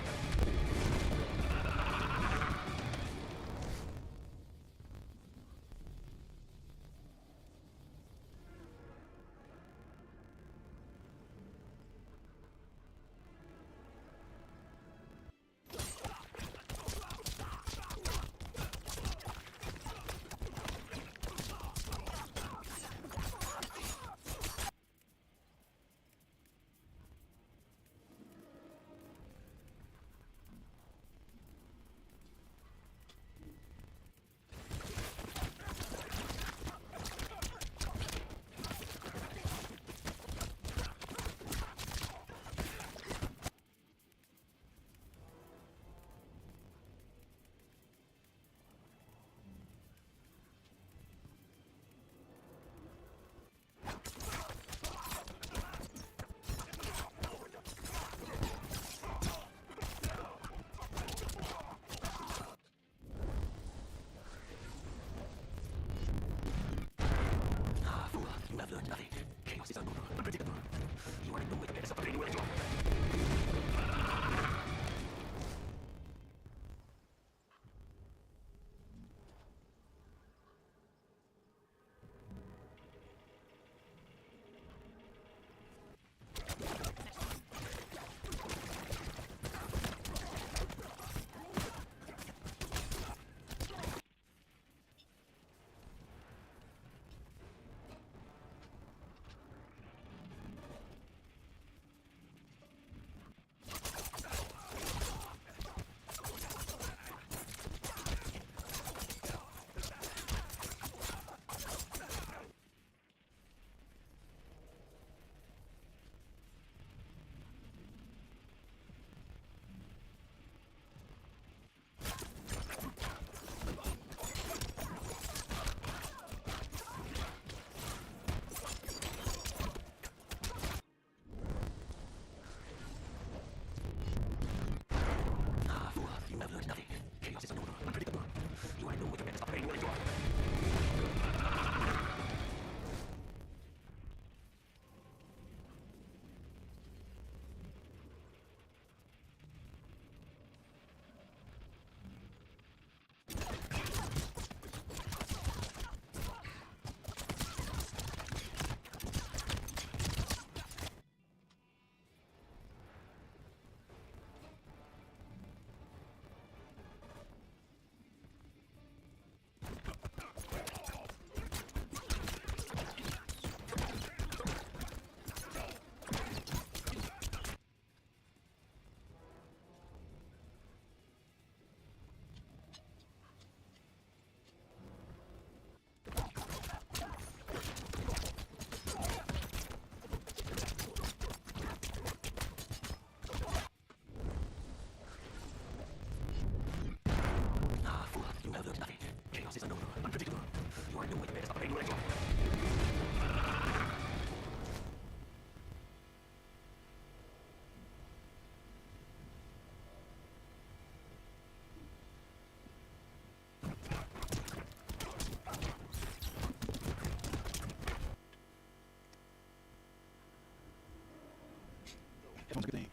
Headphones are a good thing.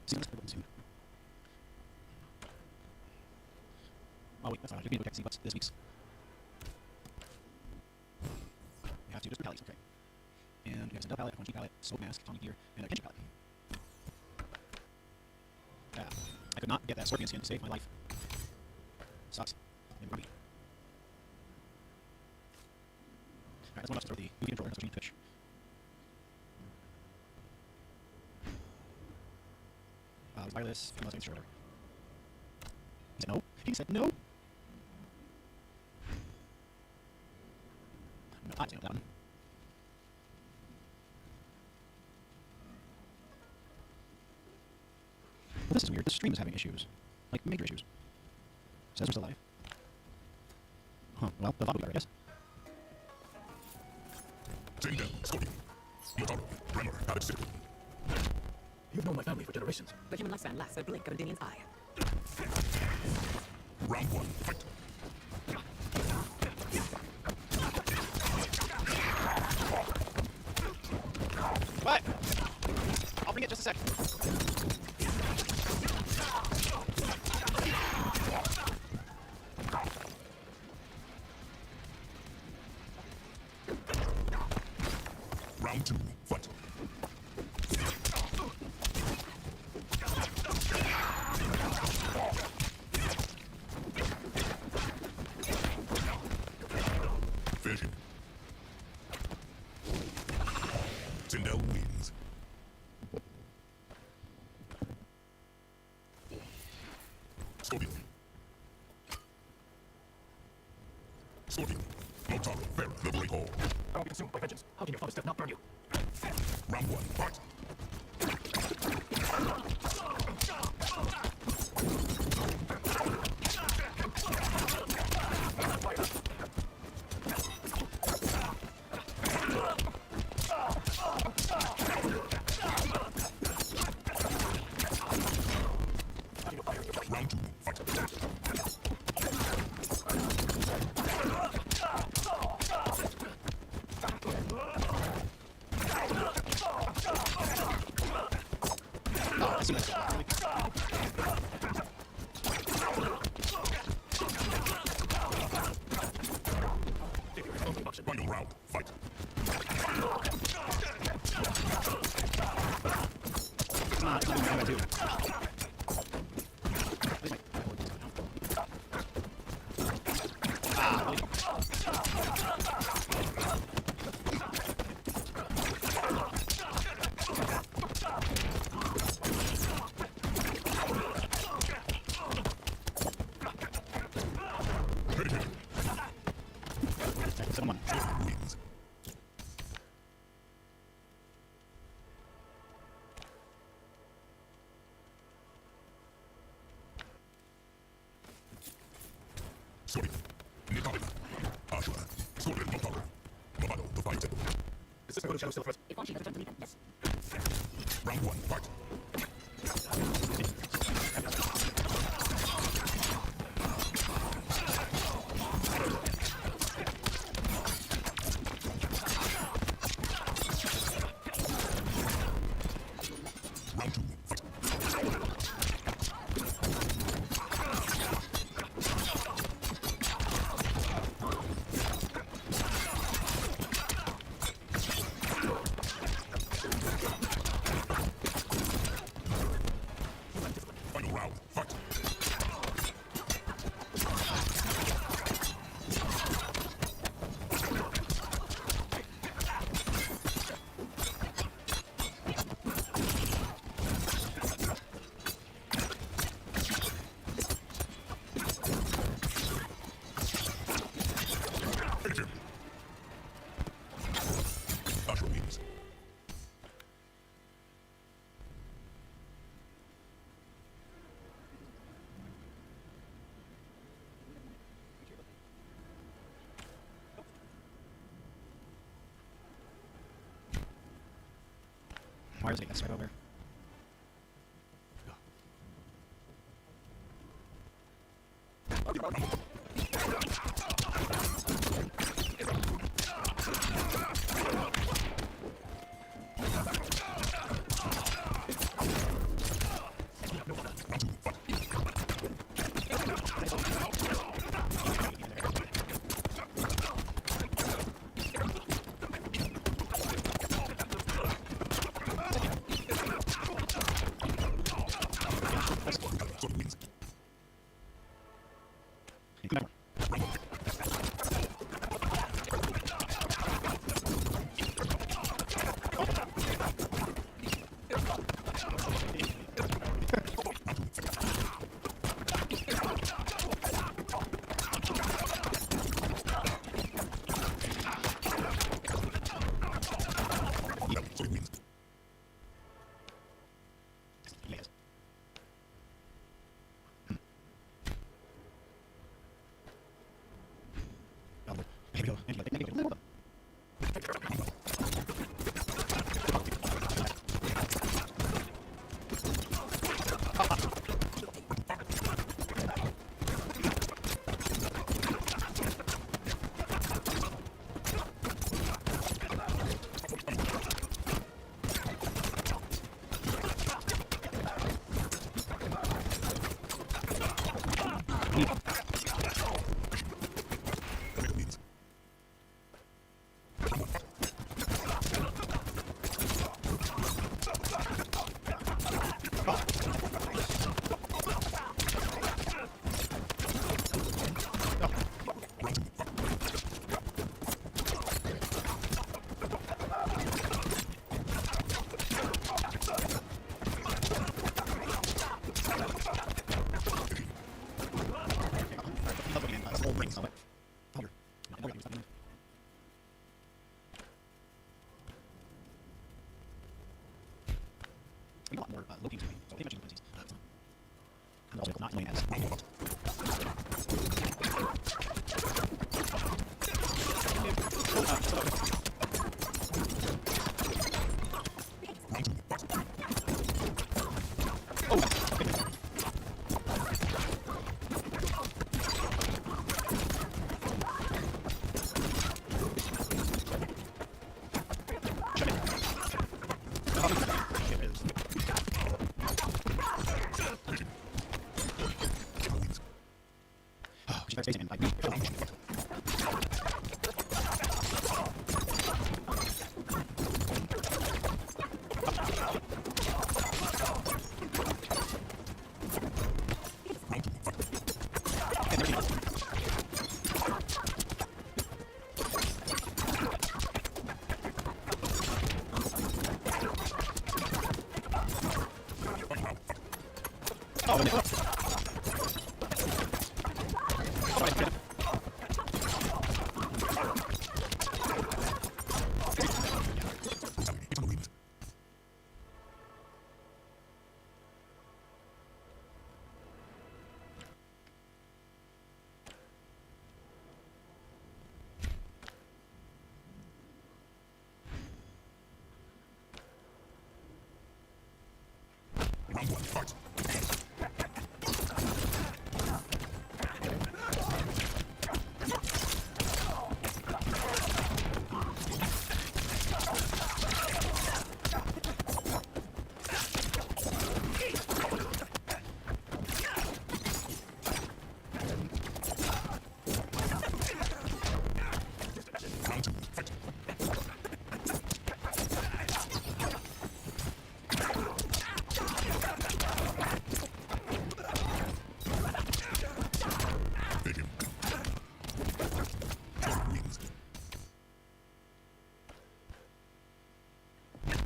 See, let's soon. Oh wait, that's not. I didn't check to see what's this week's. We have to just palettes, okay. And we have a Sindel palette, a G palette, Soap Mask, Tommy Gear, and a Kenji palette. I could not get that scorpion skin to save my life. Sucks. And Bobby. Alright, that's one of us for the movie controller. Let's change Twitch. It's wireless. He said no. He said no. No, I didn't that one. Well, this is weird. This stream is having issues. Like, major issues. Says we're still live. Huh, well, the lobby, I guess.
Sindel, Scorpion, Motaro, Bremer, Abbott City.
You've known my family for generations.
The human lifespan lasts a blink of an Indian's eye.
Round 1, fight.
What? I'll bring it just a sec.
Round 2, fight. Finish him. Sindel wins. Scorpion. Scorpion. Motaro, Bear, liberate all.
I won't be consumed by vengeance. How can your father's death not burn you?
Round 1, fight. Round 2, fight.
Oh, I see that.
Final round, fight.
It's not something I'm gonna do.
Finish him.
Someone.
Wins. Scorpion. Nitali. Ashura. Scorpion, Motaro. Mamado, the final temple.
Is this the Shadow still a threat?
If Quan Chi has returned to lead them, yes.
Round 1, fight. Round 2, fight. Final round, fight. Finish him. Ashura wins.
Why is it that's right over? We want more looking to me, so imaging abilities. And also not known as.
Round one, fight. Round two, fight. Hit him. Torn wings.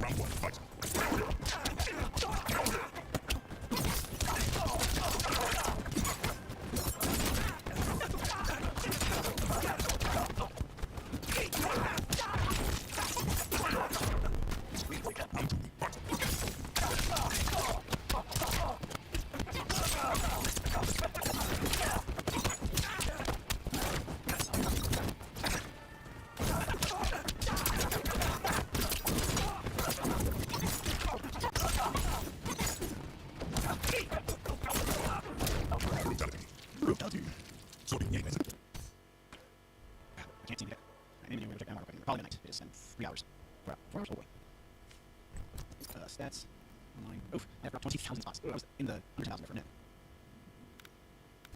Round one, fight. Round two, fight. Brutality. Sorry, yeah, that's it.
I can't seem to get it. Maybe we'll check that out. Probably midnight. It is in 3 hours. 4 hours? Oh boy. Stats. Online. Oof. I've got 20,000 spots. I was in the 100,000 for a minute.